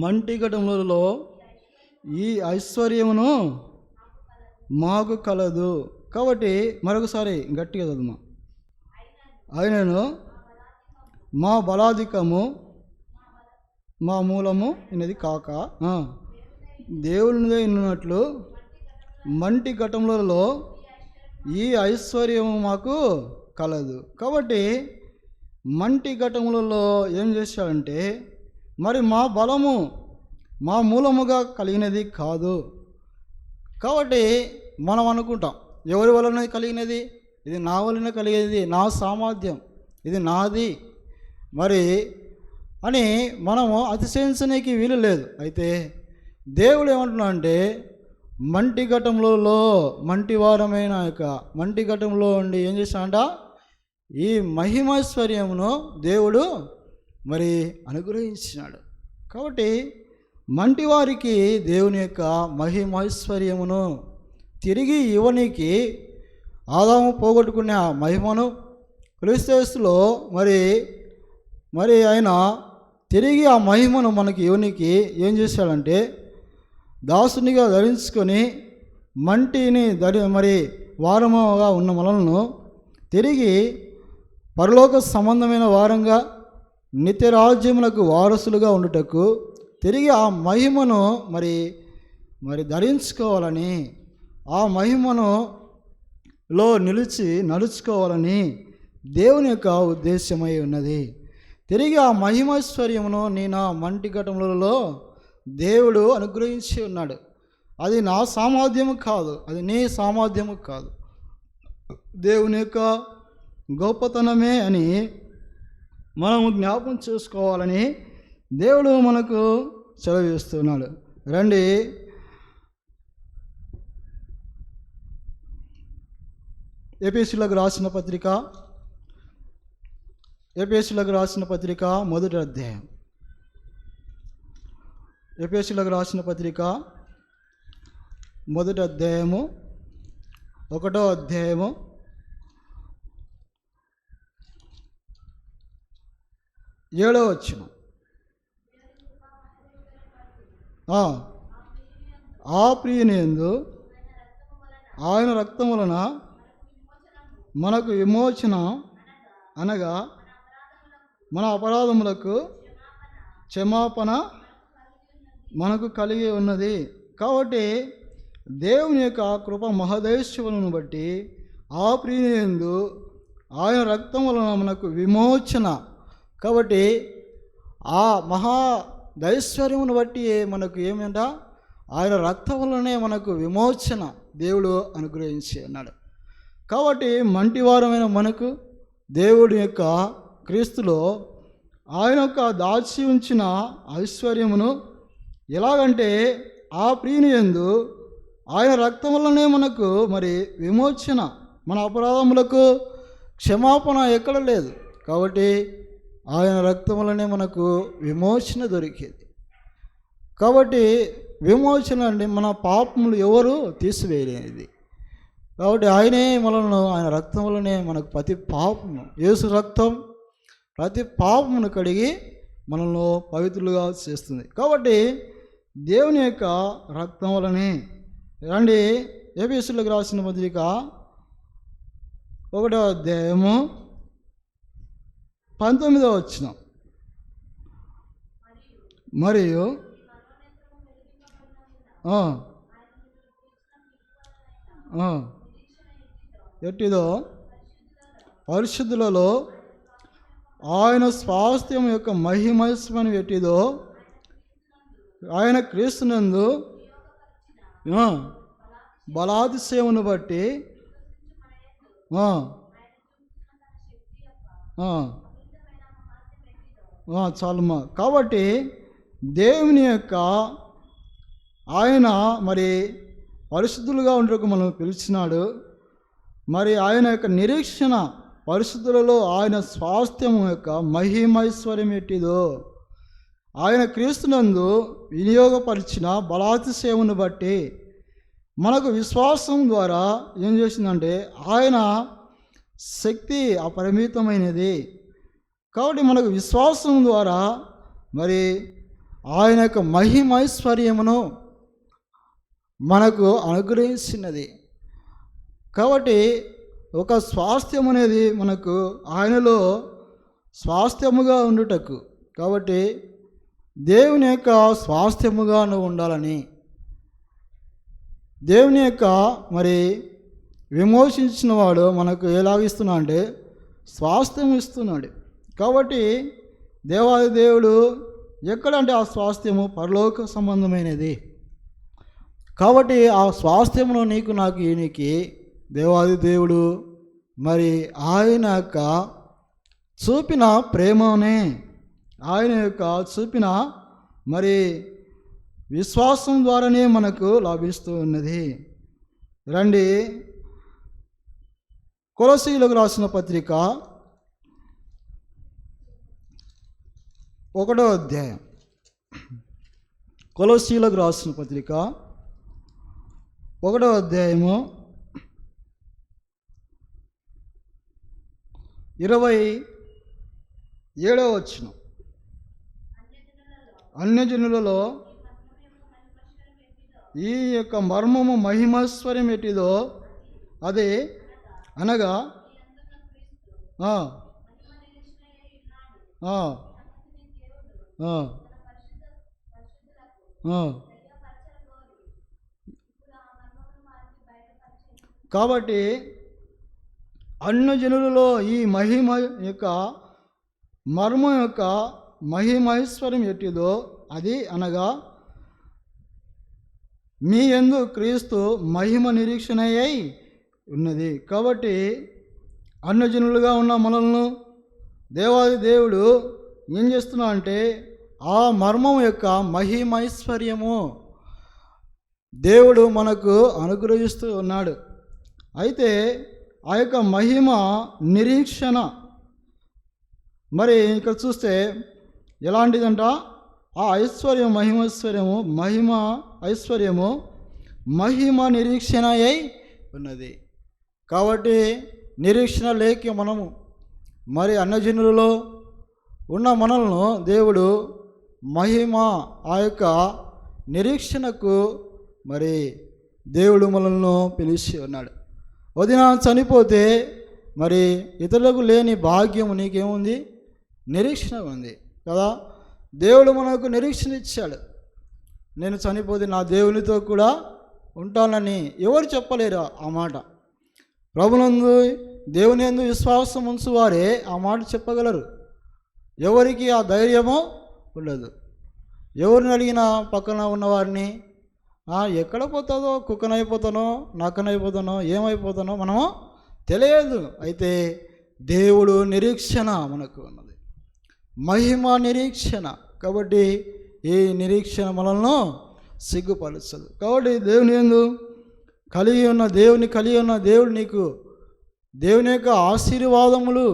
మంటి ఘటములలో ఈ ఐశ్వర్యమును మాకు కలదు. కాబట్టి మరొకసారి గట్టిగా చదువు. ఆయనను మా బలాధికము మా మూలము అనేది కాక దేవునిదే ఉన్నట్లు మంటి ఘటములలో ఈ ఐశ్వర్యము మాకు కలదు. కాబట్టి మంటి ఘటములలో ఏం చేశాడంటే, మరి మా బలము మా మూలముగా కలిగినది కాదు. కాబట్టి మనం అనుకుంటాం, ఎవరి వలన కలిగినది, ఇది నా వలన కలిగేది, నా సామర్థ్యం, ఇది నాది మరి అని మనము అతిశయించడానికి వీలు లేదు. అయితే దేవుడు ఏమంటున్నా అంటే, మంటి ఘటములలో మంటి వారమైన యొక్క మంటి ఘటంలో ఉండి ఏం చేశాడంట, ఈ మహిమైశ్వర్యమును దేవుడు మరి అనుగ్రహించినాడు. కాబట్టి మంటి వారికి దేవుని యొక్క మహిమైశ్వర్యమును తిరిగి ఇవ్వనికి ఆదాము పోగొట్టుకునే ఆ మహిమను క్రీస్తులో మరి ఆయన తిరిగి ఆ మహిమను మనకి ఇవ్వనికి ఏం చేశాడంటే, దాసునిగా ధరించుకొని మంటిని మరి వారముగా ఉన్న మనలను తిరిగి పరలోక సంబంధమైన వారంగా నిత్యరాజ్యములకు వారసులుగా ఉండుటకు తిరిగి ఆ మహిమను మరి ధరించుకోవాలని, ఆ మహిమను లో నడుచుకోవాలని దేవుని యొక్క ఉద్దేశమై ఉన్నది. తిరిగి ఆ మహిమైశ్వర్యమును నా మంటి ఘటములలో దేవుడు అనుగ్రహించి ఉన్నాడు. అది నా సామర్థ్యము కాదు, అది నీ సామర్థ్యము కాదు, దేవుని యొక్క గొప్పతనమే అని మనము జ్ఞాపకం చేసుకోవాలని దేవుడు మనకు సెలవిస్తున్నాడు. రండి, ఎఫెసీయులకు రాసిన పత్రిక మొదటి అధ్యాయం. ఎఫెసీయులకు రాసిన పత్రిక మొదటి అధ్యాయము 1వ అధ్యాయము 7వ వచనం. ఆ ప్రియునియందు ఆయన రక్తం వలన మనకు విమోచన, అనగా మన అపరాధములకు క్షమాపణ మనకు కలిగి ఉన్నది. కాబట్టి దేవుని యొక్క కృప మహదైశ్వర్యమును బట్టి ఆ ప్రియునియందు ఆయన రక్తం వలన మనకు విమోచన. కాబట్టి ఆ మహాదైశ్వర్యమును బట్టి మనకు ఏమంట, ఆయన రక్తం వలనే మనకు విమోచన దేవుడు అనుగ్రహించి అన్నాడు. కాబట్టి మంటివారమైన మనకు దేవుడి యొక్క క్రీస్తులో ఆయన యొక్క దాచి ఉంచిన ఐశ్వర్యమును ఎలాగంటే, ఆ ప్రియుని యందు ఆయన రక్తం వల్లనే మనకు మరి విమోచన, మన అపరాధములకు క్షమాపణ ఎక్కడ లేదు. కాబట్టి ఆయన రక్తం వల్లనే మనకు విమోచన దొరికేది. కాబట్టి విమోచన అంటే మన పాపములు ఎవరు తీసివేయలేనిది. కాబట్టి ఆయనే మనలను, ఆయన రక్తం వల్లనే మనకు ప్రతి పాపము, యేసు రక్తం ప్రతి పాపమును కడిగి మనల్ని పవిత్రులుగా చేస్తుంది. కాబట్టి దేవుని యొక్క రక్తం వలనే. రండి, ఎఫెసీయులకు రాసిన పత్రిక 1వ అధ్యాయము 19వ వచనం. మరియు ఎట్టిదో పరిశుద్ధులలో ఆయన స్వాస్థ్యం యొక్క మహిమైశ్వర్యం ఎట్టిదో ఆయన క్రీస్తునందు బలాతిశయమును బట్టి చాలుమా. కాబట్టి దేవుని యొక్క ఆయన మరి పరిశుద్ధులుగా ఉండకు మనం పిలిచినాడు. మరి ఆయన యొక్క నిరీక్షణ పరిశుద్ధులలో ఆయన స్వాస్థ్యము యొక్క మహిమైశ్వర్యం ఎట్టిదో ఆయన క్రీస్తునందు వినియోగపరిచిన బలాతిశయమును బట్టి మనకు విశ్వాసం ద్వారా ఏం చేసిందంటే, ఆయన శక్తి అపరిమితమైనది. కాబట్టి మనకు విశ్వాసం ద్వారా మరి ఆయన యొక్క మహిమైశ్వర్యమును మనకు అనుగ్రహించినది. కాబట్టి ఒక స్వాస్థ్యం అనేది మనకు ఆయనలో స్వాస్థ్యముగా ఉండుటకు, కాబట్టి దేవుని యొక్క స్వాస్థ్యముగా నువ్వు ఉండాలని దేవుని యొక్క మరి విమోచించిన వాడు మనకు ఎలాగిస్తున్నా అంటే స్వాస్థ్యం ఇస్తున్నాడు. కాబట్టి దేవాది దేవుడు ఎక్కడంటే ఆ స్వాస్థ్యము పరలోక సంబంధమైనది. కాబట్టి ఆ స్వాస్థ్యమును నీకు నాకు ఈయనకి దేవాది దేవుడు మరి ఆయన యొక్క చూపిన ప్రేమనే, ఆయన యొక్క చూపిన మరి విశ్వాసం ద్వారానే మనకు లభిస్తూ ఉన్నది. రండి, కొలొస్సీయులకు రాసిన పత్రిక 1వ అధ్యాయం. కొలొస్సీయులకు రాసిన పత్రిక 1వ అధ్యాయము 27వ వచనం. అన్యజనులలో ఈ యొక్క మర్మము మహిమశ్వర్యం ఎట్టిదో అదే అనగా కాబట్టి అన్యజనులలో ఈ మహిమ యొక్క మర్మం యొక్క మహిమైశ్వర్యం ఎట్టిదో అది అనగా మీ యందు క్రీస్తు మహిమ నిరీక్షణ అయి ఉన్నది. కాబట్టి అన్యజనులుగా ఉన్న మనల్ని దేవాది దేవుడు ఏం చేస్తున్నా అంటే ఆ మర్మం యొక్క మహిమైశ్వర్యము దేవుడు మనకు అనుగ్రహిస్తూ ఉన్నాడు. అయితే ఆ యొక్క మహిమ నిరీక్షణ మరి ఇక్కడ చూస్తే ఎలాంటిదంట, ఆ ఐశ్వర్యం మహిమ ఐశ్వర్యము మహిమ నిరీక్షణ అయి ఉన్నది. కాబట్టి నిరీక్షణ లేక మనము మరి అన్యజనులలో ఉన్న మనలను దేవుడు మహిమ ఆ యొక్క నిరీక్షణకు మరి దేవుడు మనల్ని పిలిచి ఉన్నాడు. వదిన చనిపోతే మరి ఇతరులకు లేని భాగ్యము నీకేముంది? నిరీక్షణ ఉంది కదా. దేవుడు మనకు నిరీక్షణ ఇచ్చాడు. నేను చనిపోతే నా దేవునితో కూడా ఉంటానని ఎవరు చెప్పలేరు ఆ మాట. ప్రభునందు దేవుని యందు విశ్వాసం ఉంచువారే ఆ మాట చెప్పగలరు. ఎవరికి ఆ ధైర్యమో ఉండదు. ఎవరిని అడిగినా పక్కన ఉన్నవారిని ఎక్కడ పోతుందో, కుక్కనైపోతానో, నక్కనైపోతానో, ఏమైపోతానో మనము తెలియదు. అయితే దేవుడు నిరీక్షణ మనకు ఉన్నది, మహిమ నిరీక్షణ. కాబట్టి ఈ నిరీక్షణ మనల్ని సిగ్గుపరచదు. కాబట్టి దేవుని యందు కలిగి ఉన్న దేవుడు నీకు దేవుని యొక్క ఆశీర్వాదములు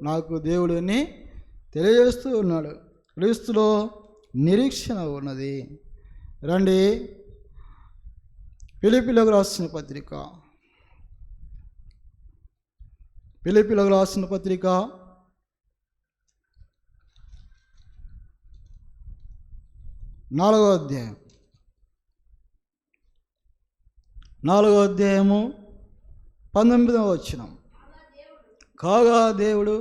నాకు దేవుడిని తెలియజేస్తూ ఉన్నాడు. క్రీస్తులో నిరీక్షణ ఉన్నది. రండి, ఫిలిప్పీలకు రాసిన పత్రిక 4వ అధ్యాయం 19వ వచనం. కాగా దేవుడు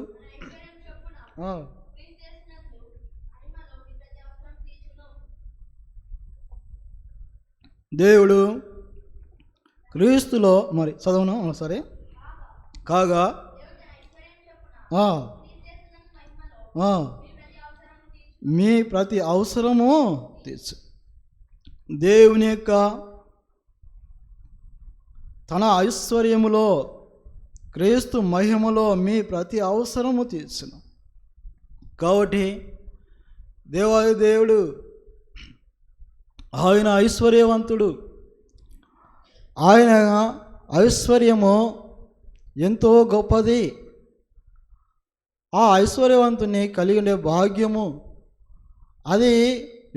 క్రీస్తులో మరి చదవను సరే. కాగా మీ ప్రతి అవసరము తీర్చు. దేవుని యొక్క తన ఐశ్వర్యములో క్రీస్తు మహిమలో మీ ప్రతి అవసరము తీర్చును. కాబట్టి దేవాది దేవుడు ఆయన ఐశ్వర్యవంతుడు. ఆయన ఐశ్వర్యము ఎంతో గొప్పది. ఆ ఐశ్వర్యవంతుని కలిగి ఉండే భాగ్యము అది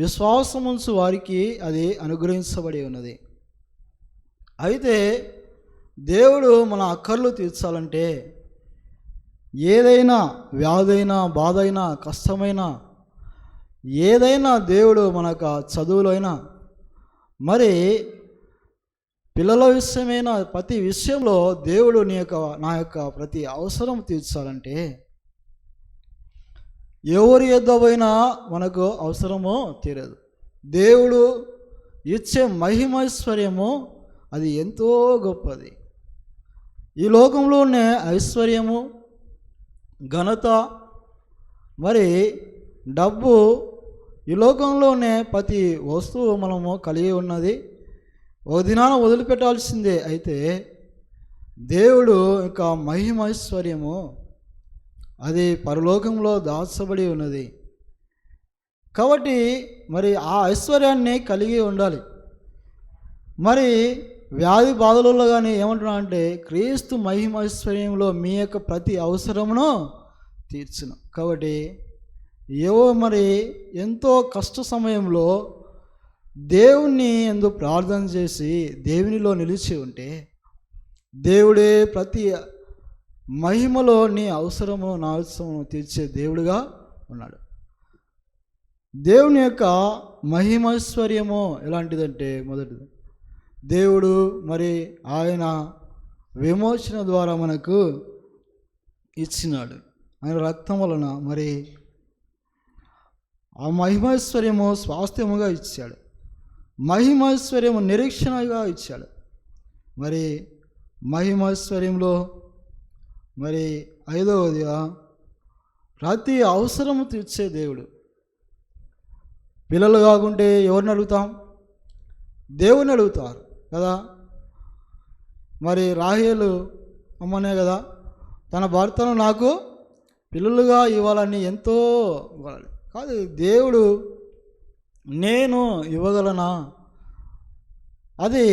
విశ్వాసముంచు వారికి అది అనుగ్రహించబడి ఉన్నది. అయితే దేవుడు మన అక్కర్లు తీర్చాలంటే ఏదైనా వ్యాధైనా, బాధైనా, కష్టమైనా, ఏదైనా దేవుడు మనకు చదువులో అయినా మరి పిల్లల విషయమైన ప్రతి విషయంలో దేవుడు నా యొక్క ప్రతి అవసరం తీర్చాలంటే ఎవరి యొద్ద పోయినా మనకు అవసరమో తీరదు. దేవుడు ఇచ్చే మహిమైశ్వర్యము అది ఎంతో గొప్పది. ఈ లోకంలో ఉన్న ఐశ్వర్యము, ఘనత, మరి డబ్బు, ఈ లోకంలోనే ప్రతి వస్తువు మనము కలిగి ఉన్నది, ఒక దినాన వదిలిపెట్టాల్సిందే. అయితే దేవుడు యొక్క మహిమైశ్వర్యము అది పరలోకంలో దాచబడి ఉన్నది. కాబట్టి మరి ఆ ఐశ్వర్యాన్ని కలిగి ఉండాలి. మరి వ్యాధి బాధలలో కానీ ఏమంటున్నా అంటే క్రీస్తు మహిమైశ్వర్యంలో మీ యొక్క ప్రతి అవసరమును తీర్చును. కాబట్టి మరి ఎంతో కష్ట సమయంలో దేవుణ్ణి ఎందుకు ప్రార్థన చేసి దేవునిలో నిలిచి ఉంటే దేవుడే ప్రతి మహిమలో నీ అవసరము నా అవసరము తీర్చే దేవుడుగా ఉన్నాడు. దేవుని యొక్క మహిమైశ్వర్యము ఎలాంటిదంటే, మొదటిది దేవుడు మరి ఆయన విమోచన ద్వారా మనకు ఇచ్చినాడు. ఆయన రక్తం వలన మరి ఆ మహిమైశ్వర్యము స్వాస్థ్యముగా ఇచ్చాడు, మహిమైశ్వర్యము నిరీక్షణగా ఇచ్చాడు. మరి మహిమైశ్వర్యంలో మరి 5వదిగా ప్రతి అవసరము తీర్చే దేవుడు. పిల్లలు కాకుంటే ఎవరిని అడుగుతాం? దేవుని అడుగుతారు కదా. మరి రాహేలు అమ్మనే కదా తన భర్తను నాకు పిల్లలుగా ఇవ్వాలని ఎంతో ఇవ్వాలి కాదు, దేవుడు నేను ఇవ్వగలనా? అది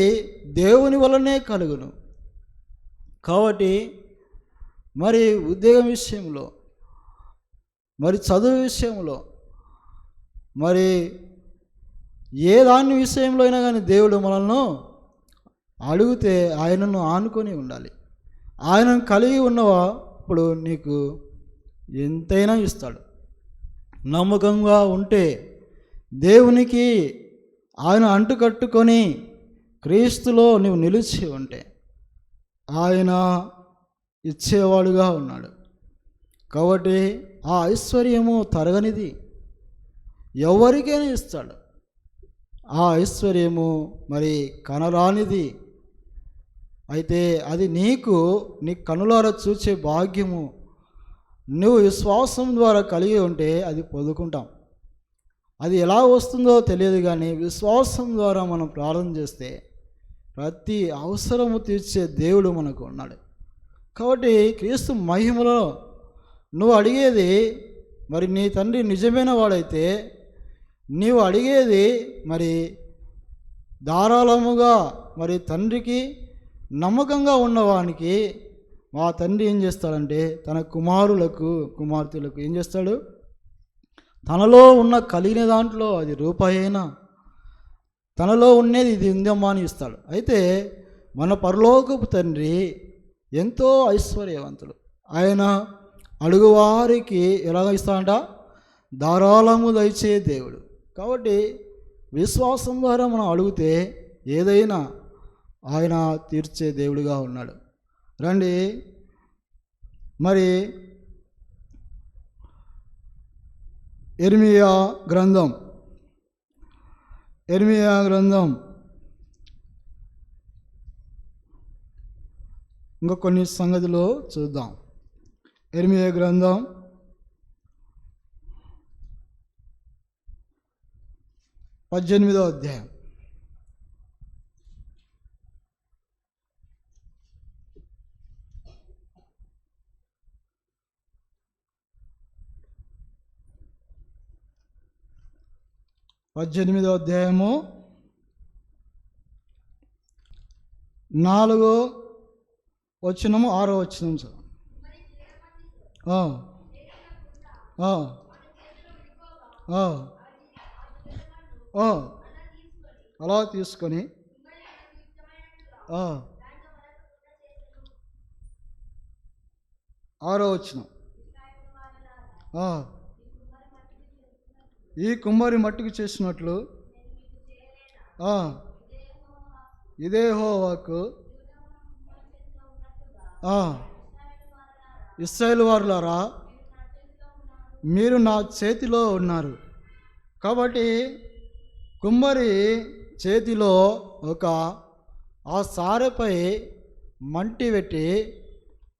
దేవుని వల్లనే కలుగును. కాబట్టి మరి ఉద్యోగం విషయంలో, మరి చదువు విషయంలో, మరి ఏ దాని విషయంలో అయినా కానీ దేవుడు మనల్ని అడిగితే ఆయనను ఆనుకొని ఉండాలి. ఆయనను కలిగి ఉన్నవా ఇప్పుడు నీకు ఎంతైనా ఇస్తాడు. నమ్మకంగా ఉంటే, దేవునికి ఆయన అంటుకట్టుకొని క్రీస్తులో నువ్వు నిలిచి ఉంటే ఆయన ఇచ్చేవాడుగా ఉన్నాడు. కాబట్టి ఆ ఐశ్వర్యము తరగనిది, ఎవరికైనా ఇస్తాడు. ఆ ఐశ్వర్యము మరి కనరానిది. అయితే అది నీ కనులారా చూచే భాగ్యము నువ్వు విశ్వాసం ద్వారా కలిగి ఉంటే అది పొందుకుంటాం. అది ఎలా వస్తుందో తెలియదు, కానీ విశ్వాసం ద్వారా మనం ప్రార్థన చేస్తే ప్రతి అవసరము తీర్చే దేవుడు మనకు ఉన్నాడు. కాబట్టి క్రీస్తు మహిమలో నువ్వు అడిగేది, మరి నీ తండ్రి నిజమైన వాడైతే నీవు అడిగేది మరి ధారాళముగా, మరి తండ్రికి నమ్మకంగా ఉన్నవానికి మా తండ్రి ఏం చేస్తాడంటే తన కుమారులకు కుమార్తెలకు ఏం చేస్తాడు? తనలో ఉన్న కలిగిన దాంట్లో అది రూపాయి అయినా తనలో ఉన్నది ఇది ఉందమ్మా అని ఇస్తాడు. అయితే మన పరలోకపు తండ్రి ఎంతో ఐశ్వర్యవంతుడు. ఆయన అడుగువారికి ఎలాగ ఇస్తాడంట? ధారాళము దయచే దేవుడు. కాబట్టి విశ్వాసం ద్వారా మనం అడిగితే ఏదైనా ఆయన తీర్చే దేవుడిగా ఉన్నాడు. రండి, మరి ఇర్మియా గ్రంథం ఇంకా కొన్ని సంగతులు చూద్దాం. ఇర్మియా గ్రంథం 18వ అధ్యాయం. పద్దెనిమిదో అధ్యాయము 4వ వచనము 6వ వచనం సార్. అలా తీసుకొని 6వ వచనం, ఈ కుమ్మరి మట్టుకు చేసినట్లు ఇదే యెహోవాకు ఇశ్రాయేలు వారులారా మీరు నా చేతిలో ఉన్నారు. కాబట్టి కుమ్మరి చేతిలో ఆ సారెపై మంటి పెట్టి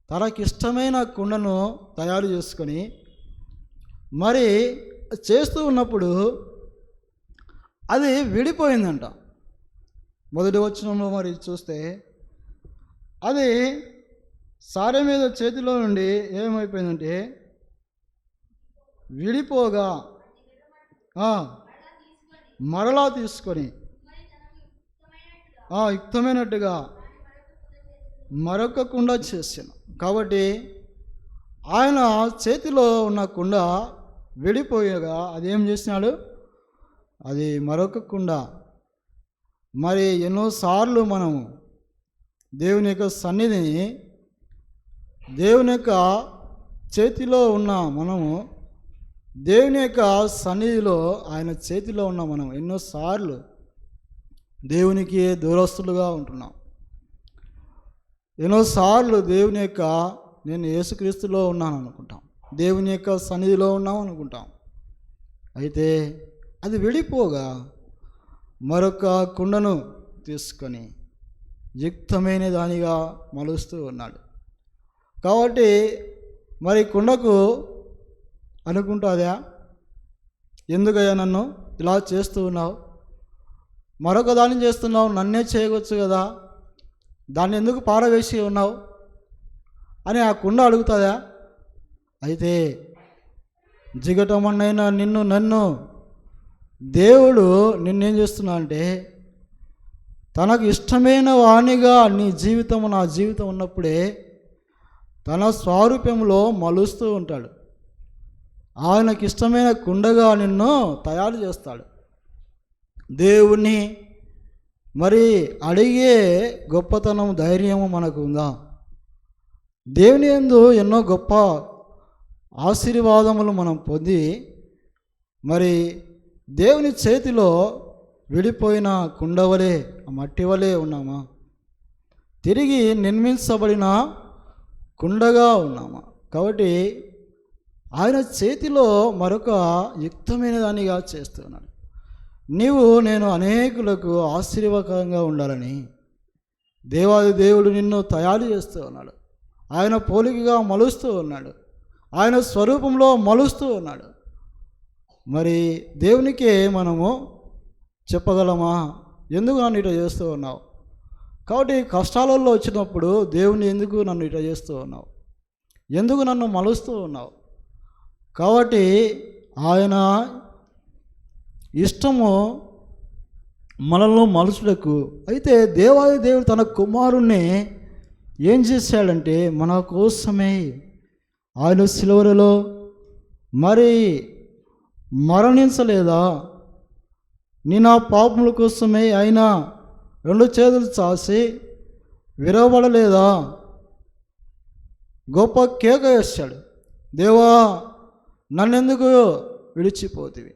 తనకిష్టమైన కుండను తయారు చేసుకొని మరి చేస్తూ ఉన్నప్పుడు అది విడిపోయిందంట. మొదటి వచనంలో మరి చూస్తే అది సారె మీద చేతిలో నుండి ఏమైపోయిందంటే విడిపోగా మరలా తీసుకొని యుక్తమైనట్టుగా మరొక కుండ చేసాను. కాబట్టి ఆయన చేతిలో ఉన్న కుండ విడిపోయగా అదేం చేసినాడు, అది మరొక కుండ. మరి ఎన్నోసార్లు మనము దేవుని యొక్క సన్నిధిని, దేవుని యొక్క చేతిలో ఉన్న మనము, దేవుని యొక్క సన్నిధిలో ఆయన చేతిలో ఉన్న మనం ఎన్నోసార్లు దేవునికి దూరస్తులుగా ఉంటున్నాం. ఎన్నోసార్లు దేవుని యొక్క నేను యేసుక్రీస్తులో ఉన్నాను అనుకుంటాం, దేవుని యొక్క సన్నిధిలో ఉన్నాం అనుకుంటాం. అయితే అది విడిపోగా మరొక కుండను తీసుకొని యుక్తమైన దానిగా మలుస్తూ ఉన్నాడు. కాబట్టి మరి కుండకు అనుకుంటుందా, ఎందుకయ్యా నన్ను ఇలా చేస్తూ ఉన్నావు, మరొక దాన్ని చేస్తున్నావు, నన్నే చేయవచ్చు కదా, దాన్ని ఎందుకు పారవేసి ఉన్నావు అని ఆ కుండ అడుగుతుందా? అయితే జిగటమన్నైనా నన్ను దేవుడు నిన్నేం చేస్తున్నా అంటే తనకు ఇష్టమైన వాణిగా నీ జీవితం, నా జీవితం ఉన్నప్పుడే తన స్వారూప్యంలో మలుస్తూ ఉంటాడు. ఆయనకి ఇష్టమైన కుండగా నిన్ను తయారు చేస్తాడు. దేవుణ్ణి మరి అడిగే గొప్పతనం, ధైర్యము మనకు ఉందా? దేవుని యందు ఎన్నో గొప్ప ఆశీర్వాదములు మనం పొంది మరి దేవుని చేతిలో విడిపోయిన కుండవలే, మట్టి వలె ఉన్నామా? తిరిగి నిర్మించబడిన కుండగా ఉన్నామా? కాబట్టి ఆయన చేతిలో మరొక యుక్తమైన దానిగా చేస్తున్నాడు. నేను అనేకులకు ఆశీర్వాదకరంగా ఉండాలని దేవాది దేవుడు నిన్ను తయారు చేస్తూ ఉన్నాడు. ఆయన పోలికగా మలుస్తూ ఉన్నాడు, ఆయన స్వరూపంలో మలుస్తూ ఉన్నాడు. మరి దేవునికే మనము చెప్పగలమా, ఎందుకు నన్ను ఇట్లా చేస్తూ ఉన్నావు? కాబట్టి కష్టాలలో వచ్చినప్పుడు దేవుని ఎందుకు నన్ను ఇట్లా చేస్తూ ఉన్నావు, ఎందుకు నన్ను మలుస్తూ ఉన్నావు? కాబట్టి ఆయన ఇష్టము మనల్ని మలుచుటకు. అయితే దేవాది దేవుడు తన కుమారుణ్ణి ఏం చేశాడంటే మన కోసమే ఆయన సిలువలో మరి మరణించలేదా? నీ నా పాపముల కోసమే ఆయన 2 చేతులు చాసి విరవబడలేదా? గొప్ప కేక వేశాడు, దేవా నన్నెందుకు విడిచిపోతివి?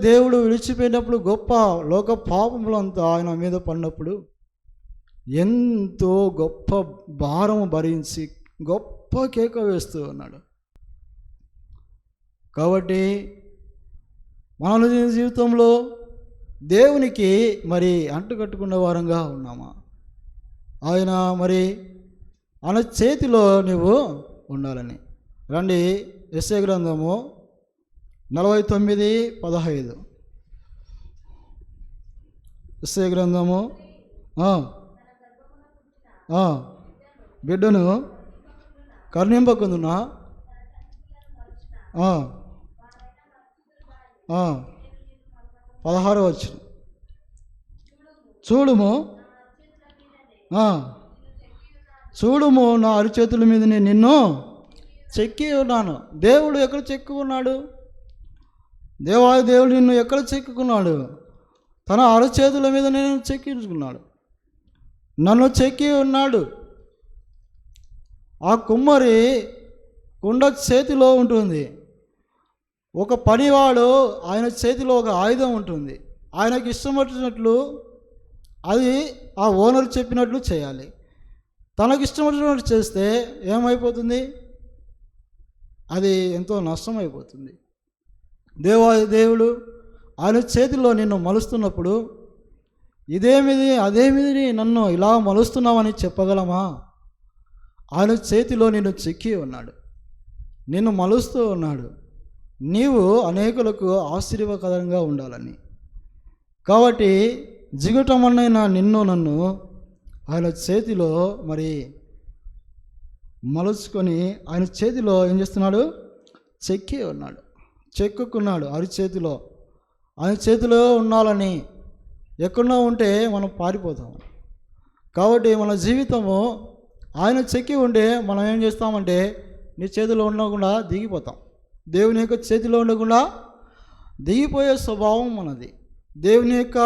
దేవుడు విడిచిపోయినప్పుడు గొప్ప లోక పాపములంతా ఆయన మీద పడినప్పుడు ఎంతో గొప్ప భారము భరించి గొప్ప కేక వేస్తూ ఉన్నాడు. కాబట్టి మన జీవితంలో దేవునికి మరి అంటుకట్టుకున్న వారంగా ఉన్నామా? ఆయన మరి ఆయన చేతిలో నువ్వు ఉండాలని. రండి, యెషయా గ్రంథము 49:15. యెషయా గ్రంథము బిడ్డను కరుణింపకుందునా 16వ వచనం. చూడుము నా అరిచేతుల మీద నిన్ను చెక్కి ఉన్నాను. దేవుడు ఎక్కడ చెక్కి ఉన్నాడు? దేవాది దేవుడు నిన్ను ఎక్కడ చెక్కుకున్నాడు? తన అరచేతుల మీద నేను చెక్కించుకున్నాడు, నన్ను చెక్కి ఉన్నాడు. ఆ కుమ్మరి కుండ చేతిలో ఉంటుంది, ఒక పనివాడు ఆయన చేతిలో ఒక ఆయుధం ఉంటుంది. ఆయనకి ఇష్టం వచ్చినట్లు అది ఆ ఓనర్ చెప్పినట్లు చేయాలి. తనకి ఇష్టం వచ్చినట్లు చేస్తే ఏమైపోతుంది? అది ఎంతో నష్టమైపోతుంది. దేవుడు ఆయన చేతిలో నిన్ను మలుస్తున్నప్పుడు ఇదేమిది అదేమిది నన్ను ఇలా మలుస్తున్నావని చెప్పగలమా? ఆయన చేతిలో నిన్ను చెక్కి ఉన్నాడు, నిన్ను మలుస్తూ ఉన్నాడు. నీవు అనేకులకు ఆశీర్వాదకరంగా ఉండాలని. కాబట్టి జిగుటమన్నైనా నిన్ను నన్ను ఆయన చేతిలో మరి మలుచుకొని ఆయన చేతిలో ఏం చేస్తున్నాడు? చెక్కి ఉన్నాడు, చెక్కుకున్నాడు అరిచేతిలో. ఆయన చేతిలో ఉండాలని. ఎక్కడో ఉంటే మనం పారిపోతాం. కాబట్టి మన జీవితము ఆయన చెక్కి ఉంటే మనం ఏం చేస్తామంటే నీ చేతిలో ఉండకుండా దిగిపోతాం. దేవుని యొక్క చేతిలో ఉండకుండా దిగిపోయే స్వభావం మనది. దేవుని యొక్క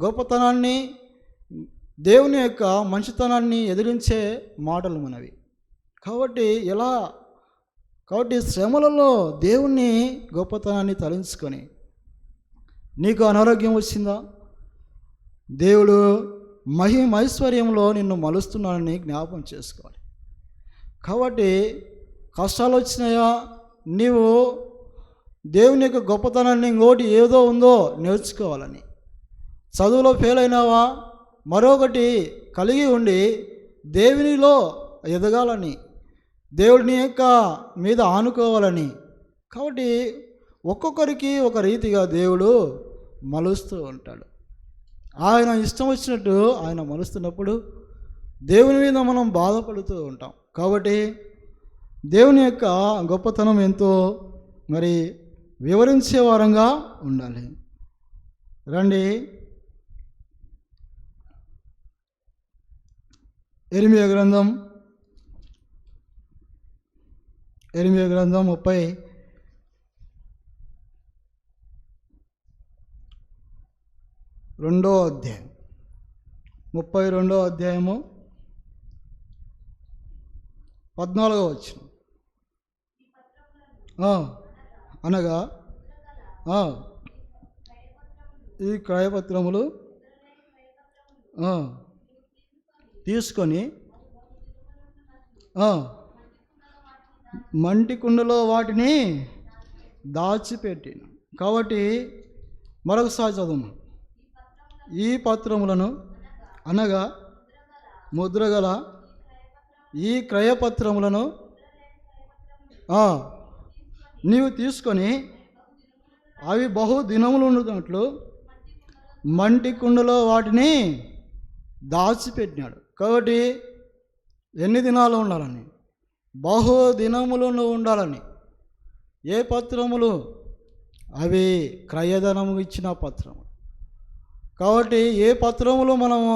గొప్పతనాన్ని, దేవుని యొక్క మంచితనాన్ని ఎదిరించే మాటలు మనవి. కాబట్టి శ్రమలలో దేవుని గొప్పతనాన్ని తలంచుకొని, నీకు అనారోగ్యం వచ్చిందా? దేవుడు మహిమైశ్వర్యంలో నిన్ను మలుస్తున్నాడని జ్ఞాపకం చేసుకోవాలి. కాబట్టి కష్టాలు వచ్చినాయా? నీవు దేవుని యొక్క గొప్పతనాన్ని ఇంకోటి ఏదో ఉందో నేర్చుకోవాలని. చదువులో ఫెయిల్ అయినావా? మరొకటి కలిగి ఉండి దేవునిలో ఎదగాలని, దేవుని యొక్క మీద ఆనుకోవాలని. కాబట్టి ఒక్కొక్కరికి ఒక రీతిగా దేవుడు మలుస్తూ ఉంటాడు. ఆయన ఇష్టం వచ్చినట్టు ఆయన మలుస్తున్నప్పుడు దేవుని మీద మనం బాధపడుతూ ఉంటాం. కాబట్టి దేవుని యొక్క గొప్పతనం ఎంతో మరి వివరించే వారంగా ఉండాలి. రండి, ఇర్మియా గ్రంథం 32వ అధ్యాయం 32వ అధ్యాయము 14వ వచనం. అనగా ఈ క్రయపత్రములు తీసుకొని మంటి కుండలో వాటిని దాచిపెట్టిన. కాబట్టి మరొకసారి చదువు. ఈ పత్రములను అనగా ముద్రగల ఈ క్రయపత్రములను నీవు తీసుకొని అవి బహు దినములు ఉన్నట్లు మంటి కుండలో వాటిని దాచిపెట్టినాడు. కాబట్టి ఎన్ని దినాలు ఉండాలని? బహు దినములు ఉండాలని. ఏ పత్రములు? అవి క్రయధనము ఇచ్చిన పత్రములు. కాబట్టి ఏ పత్రములు మనము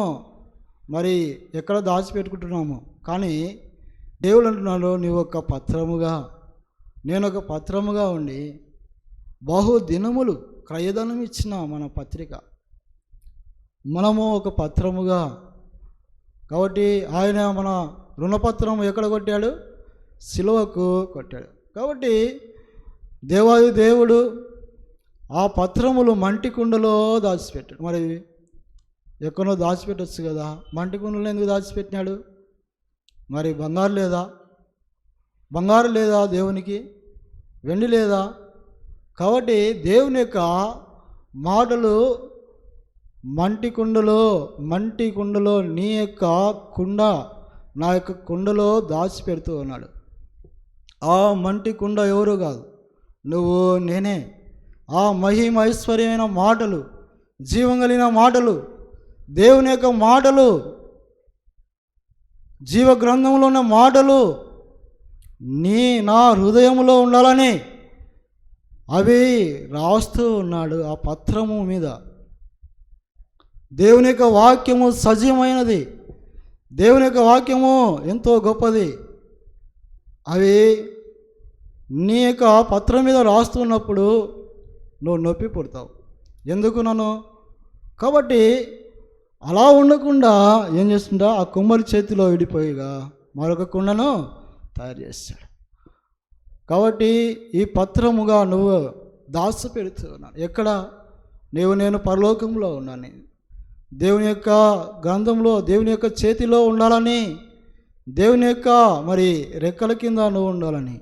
మరి ఎక్కడ దాచిపెట్టుకుంటున్నాము? కానీ దేవుడు అంటున్నాడు, నీవు ఒక పత్రముగా, నేను ఒక పత్రముగా ఉండి బహు దినములు క్రయధనం ఇచ్చిన మన పత్రిక, మనము ఒక పత్రముగా. కాబట్టి ఆయన మన రుణపత్రం ఎక్కడ కొట్టాడు? సిలువకు కొట్టాడు. కాబట్టి దేవాది దేవుడు ఆ పత్రములు మంటి కుండలో దాచిపెట్టాడు. మరి ఎక్కడో దాచిపెట్టచ్చు కదా, మంటి కుండలో ఎందుకు దాచిపెట్టినాడు? మరి బంగారు లేదా దేవునికి? వెండి లేదా? కాబట్టి దేవుని యొక్క మాటలు మంటి కుండలో నీ యొక్క కుండ నా యొక్క కుండలో దాచిపెడుతూ ఉన్నాడు. ఆ మంటి కుండ ఎవరు కాదు, నువ్వు నేనే. ఆ మహిమైశ్వర్యమైన మాటలు, జీవం కలిగిన మాటలు, దేవుని యొక్క మాటలు, జీవ గ్రంథంలో ఉన్న మాటలు నా హృదయంలో ఉండాలని అవి రాస్తూ ఉన్నాడు ఆ పత్రము మీద. దేవుని యొక్క వాక్యము సజీవమైనది, దేవుని యొక్క వాక్యము ఎంతో గొప్పది. అవి నీ యొక్క పత్రం మీద రాస్తున్నప్పుడు నువ్వు నొప్పి పుడతావు. ఎందుకు నన్ను? కాబట్టి అలా ఉండకుండా ఏం చేస్తుంటా, ఆ కుమ్మరి చేతిలో విడిపోయిగా మరొక కుండను తయారు చేస్తాడు. కాబట్టి ఈ పత్రముగా నువ్వు దాచిపెడుతున్నాను. ఎక్కడ? నేను పరలోకంలో ఉన్నాను. దేవుని యొక్క గ్రంథంలో, దేవుని యొక్క చేతిలో ఉండాలని, దేవుని యొక్క మరి రెక్కల కింద నువ్వు ఉండాలని,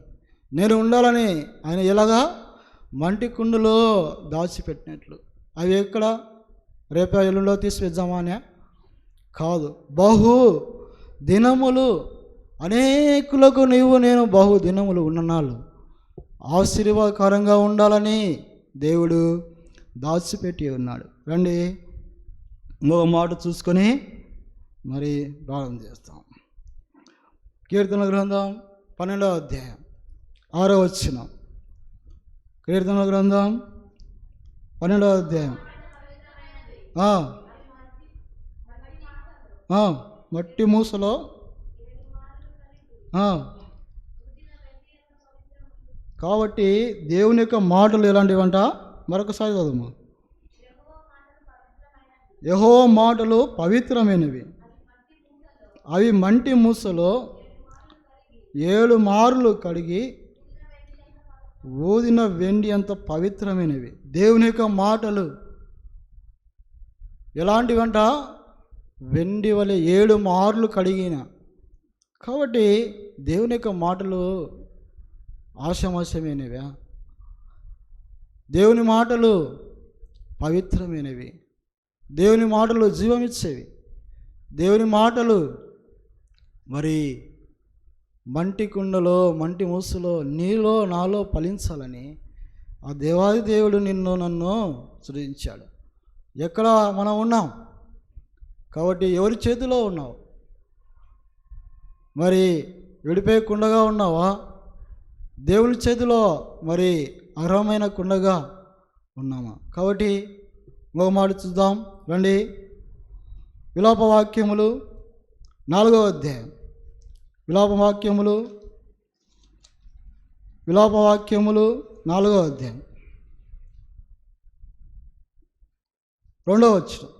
నేను ఉండాలని ఆయన ఎలాగా మంటి కుండలో దాచిపెట్టినట్లు. అవి ఎక్కడ? రేపు ఎల్లుండో తీసివేద్దామా అనే కాదు. బహు దినములు, అనేకులకు నేను బహు దినములు ఉన్ననాళ్ళు ఆశీర్వాదకరంగా ఉండాలని దేవుడు దాచిపెట్టి ఉన్నాడు. రండి ఇంకొక మాట చూసుకొని మరి ప్రారంభం చేస్తాం. కీర్తనల గ్రంథం 12వ అధ్యాయం 6వ వచనం. కీర్తనల గ్రంథం 12వ అధ్యాయం. మట్టి మూసలో కాబట్టి దేవుని యొక్క మాటలు ఎలాంటివంట? మరొకసారి చదువు. యెహోవా మాటలు పవిత్రమైనవి, అవి మంటి మూసలో 7 మార్లు కడిగి ఊదిన వెండి అంత పవిత్రమైనవి. దేవుని యొక్క మాటలు ఎలాంటివంట? వెండి వలె 7 మార్లు కడిగిన. కాబట్టి దేవుని యొక్క మాటలు ఆషామాషమైనవా? దేవుని మాటలు పవిత్రమైనవి, దేవుని మాటలు జీవమిచ్చేవి. దేవుని మాటలు మరి మంటి కుండలో, మంటి మూసులో నీలో నాలో ఫలించాలని ఆ దేవాది దేవుడు నన్ను సృజించాడు. ఎక్కడ మనం ఉన్నాం? కాబట్టి ఎవరి చేతిలో ఉన్నావు? మరి విడిపోయే కుండగా ఉన్నావా? దేవుని చేతిలో మరి అర్హమైన కుండగా ఉన్నామా? కాబట్టి ఇంకొక మాట చూద్దాం రండి. విలాపవాక్యములు 4వ అధ్యాయం. విలాపవాక్యములు 4వ అధ్యాయం 2వ వచనం.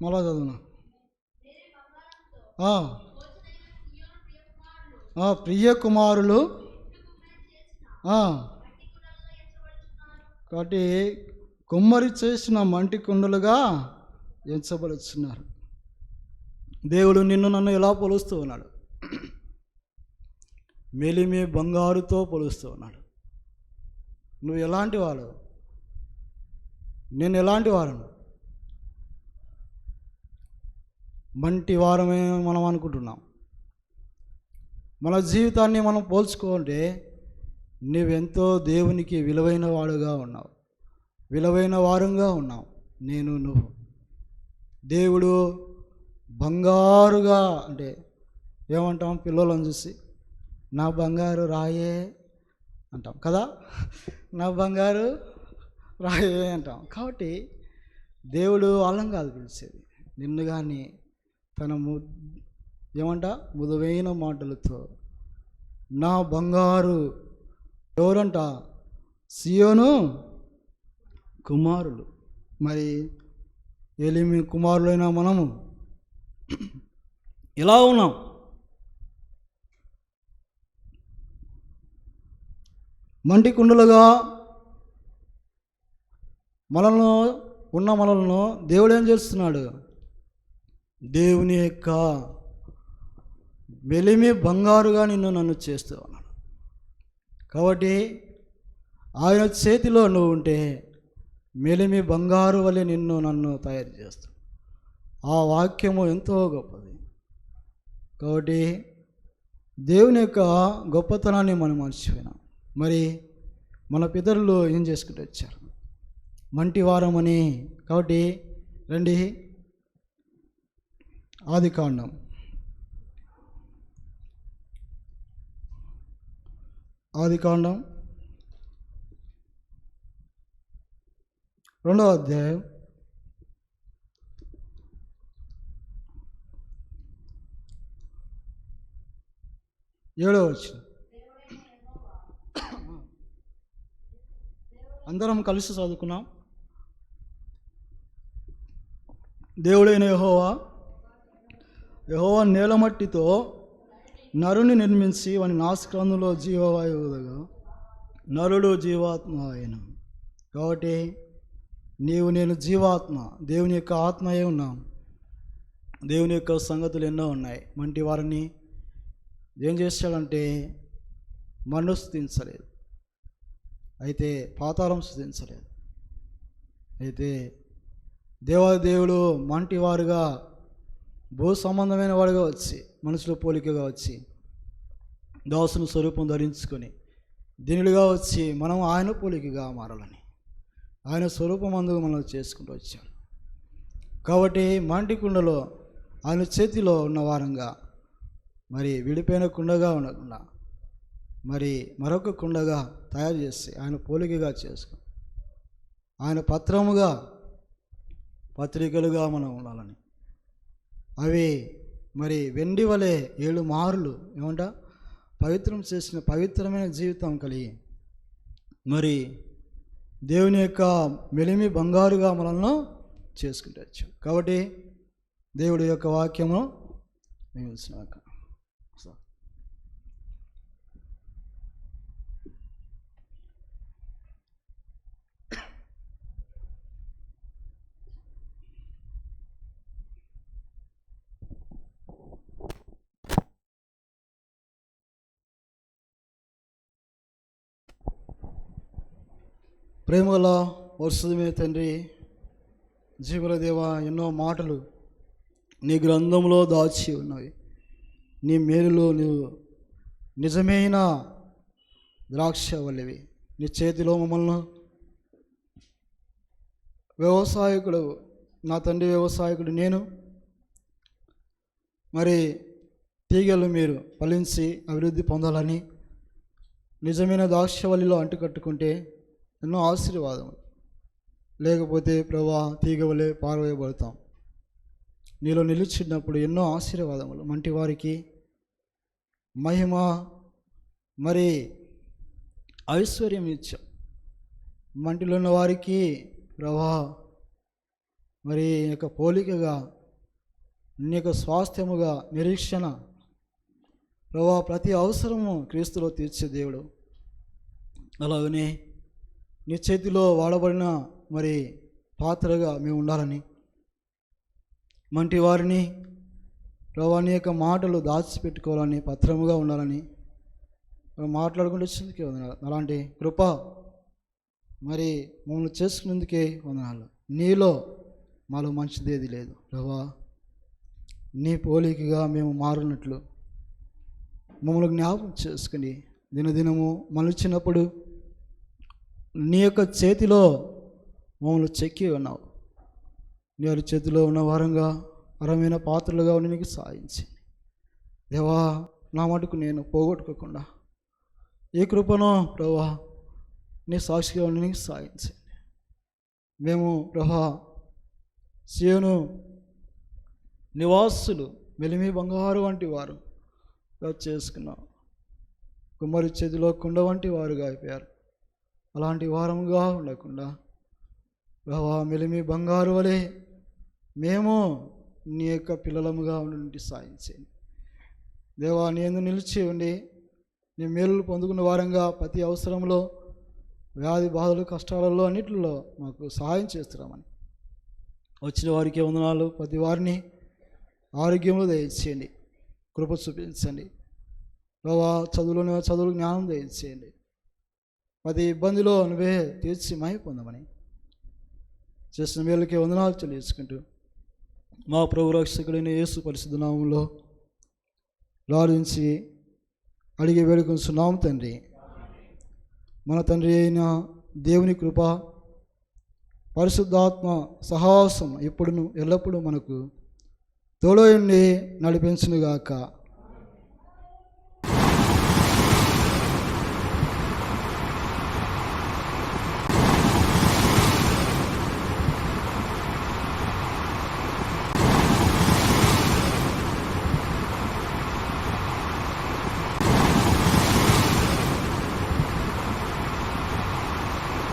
మళ్ళా చదువునా. ప్రియ కుమారులు కాబట్టి కుమ్మరి చేసిన మంటి కుండలుగా ఎంచబడుతున్నారు. దేవుడు నన్ను ఎలా పోలుస్తూ ఉన్నాడు? మెలిమి బంగారుతో పోలుస్తూ ఉన్నాడు. నువ్వు ఎలాంటి వాడు? నేను ఎలాంటి వాడను? మంటి వారమే మనం అనుకుంటున్నాం. మన జీవితాన్ని మనం పోల్చుకుంటే నువ్వెంతో దేవునికి విలువైన వాడుగా ఉన్నావు, విలువైన వారంగా ఉన్నావు. నువ్వు దేవుడు బంగారుగా అంటే ఏమంటాం? పిల్లలను చూసి నా బంగారు రాయే అంటాం కదా, నా బంగారు రాయే అంటాం. కాబట్టి దేవుడు వాళ్ళం కాదు పిలిచేది, నిన్ను కానీ తన మృదువైన మాటలతో నా బంగారు. ఎవరంట? సియోను కుమారులు. మరి ఎలిమి కుమారులైన మనము ఎలా ఉన్నాం? మంటి కుండలుగా మనలను దేవుడు ఏం చేస్తున్నాడు? దేవుని యొక్క మెలిమి బంగారుగా నన్ను చేస్తూ ఉన్నాడు. కాబట్టి ఆయన చేతిలో నువ్వు ఉంటే మెలిమి బంగారు వలె నన్ను తయారు చేస్తాడు. ఆ వాక్యము ఎంతో గొప్పది. కాబట్టి దేవుని యొక్క గొప్పతనాన్ని మనం మర్చిపోయినాం. మరి మన పితరులు ఏం చేసుకుంటూ వచ్చారు? మంటి వారమని. కాబట్టి రండి ఆదికాండం 2వ అధ్యాయం 7వ వచనం. అందరం కలిసి చదువుకున్నాం. దేవుడైన యెహోవా నేలమట్టితో నరుని నిర్మించి వాని నాసికాందులో జీవవాయువుగా నరుడు జీవాత్మ అయిన. కాబట్టి నేను జీవాత్మ, దేవుని యొక్క ఆత్మయే ఉన్నాం. దేవుని యొక్క సంగతులు ఎన్నో ఉన్నాయి. మంటి వారిని ఏం చేశాడంటే మన్ను స్తుతించలేదు, అయితే పాతాళం స్తుతించలేదు. అయితే దేవాదేవుడు మంటి వారుగా భూ సంబంధమైన వాడుగా వచ్చి, మనుషుల పోలికగా వచ్చి, దాసుని స్వరూపం ధరించుకొని దీనులుగా వచ్చి మనం ఆయన పోలికగా మారాలని ఆయన స్వరూపం అందుకు మనం చేసుకుంటూ వచ్చాడు. కాబట్టి మంటి కుండలో ఆయన చేతిలో ఉన్న వారంగా మరి విడిపోయిన కుండగా ఉండకుండా మరి మరొక కుండగా తయారు చేసి ఆయన పోలికగా చేసుకుని ఆయన పత్రముగా పత్రికలుగా మనం ఉండాలని, అవి మరి వెండి వలె 7 మారులు ఏమంట పవిత్రం చేసిన పవిత్రమైన జీవితం కలిగి మరి దేవుని యొక్క మెలిమి బంగారుగా మనల్ని చేసుకుంటచ్చు. కాబట్టి దేవుడి యొక్క వాక్యము నిలిచినాక ప్రేమగల వరుసమే తండ్రి, జీవుల దేవ, ఎన్నో మాటలు నీ గ్రంథంలో దాచి ఉన్నవి. నీ మేలులో నీవు నిజమైన ద్రాక్ష వల్లివి. నీ చేతిలో మమ్మల్ని వ్యవసాయకుడు, నా తండ్రి వ్యవసాయకుడు నేను, మరి తీగలు మీరు ఫలించి అభివృద్ధి పొందాలని నిజమైన ద్రాక్షవల్లిలో అంటుకట్టుకుంటే ఎన్నో ఆశీర్వాదములు, లేకపోతే ప్రభా తీగ వలె పారవేయబడతాం. నీలో నిలిచినప్పుడు ఎన్నో ఆశీర్వాదములు, మంటి వారికి మహిమ మరి ఐశ్వర్యం ఇచ్చాం. మంటిలో ఉన్న వారికి ప్రభా మరి యొక్క పోలికగా నీ యొక్క స్వాస్థ్యముగా నిరీక్షణ ప్రభా ప్రతి అవసరము క్రీస్తులో తీర్చే దేవుడు. అలాగనే నీ చేతిలో వాడబడిన మరి పాత్రగా మేము ఉండాలని, మంటి వారిని ప్రభా నీ యొక్క మాటలు దాచిపెట్టుకోవాలని, పత్రముగా ఉండాలని మాట్లాడుకుంటూ వచ్చినందుకే వందనాలు. అలాంటి కృప మరి మమ్మల్ని చేసుకునేందుకే వందనాలు. నీలో మాలో మంచిదేది లేదు ప్రభా. నీ పోలికగా మేము మారినట్లు మమ్మల్ని జ్ఞాపకం చేసుకుని దినదినము మలిచినప్పుడు నీ యొక్క చేతిలో మమ్మల్ని చెక్కి ఉన్నావు. నీ చేతిలో ఉన్న వారంగా అరమైన పాత్రలుగా ఉండి నీకు సాయించింది దేవా. నా మటుకు నేను పోగొట్టుకోకుండా ఈ కృపను ప్రభా నీ సాక్షిగా ఉండి నీకు సాయించండి. మేము ప్రభా సీయోను నివాసులు మెలిమి బంగారు వంటి వారు చేసుకున్నాం. కుమ్మరి చేతిలో కుండ వంటి వారుగా అయిపోయారు. అలాంటి వారముగా ఉండకుండా ప్రభా మెలిమి బంగారు వలె మేము నీ యొక్క పిల్లలముగా ఉండి సాయించండి దేవా. నీ యందు నిలిచి ఉండి నీ మేలు పొందుకున్న వారంగా ప్రతి అవసరంలో, వ్యాధి బాధలు, కష్టాలలో అన్నిటిలో మాకు సహాయం చేస్తున్నామని వచ్చిన వారికి వందనాలు. ప్రతి వారిని ఆరోగ్యంలో దయచేయండి, కృప చూపించండి ప్రభా. చదువులు జ్ఞానం దయచేయండి. ప్రతి ఇబ్బందిలో నువ్వే తీర్చి మహిమ పొందమని చేసిన మేలుకే వందనాలు చెల్లించుకుంటూ మా ప్రభు రక్షకుడైన యేసు పరిశుద్ధ నామములో ప్రార్థించి అడిగి వేడుకొంచున్నాము తండ్రి. మన తండ్రి అయిన దేవుని కృప, పరిశుద్ధాత్మ సహాసం ఎప్పుడును ఎల్లప్పుడూ మనకు తోడై ఉండి నడిపించునుగాక.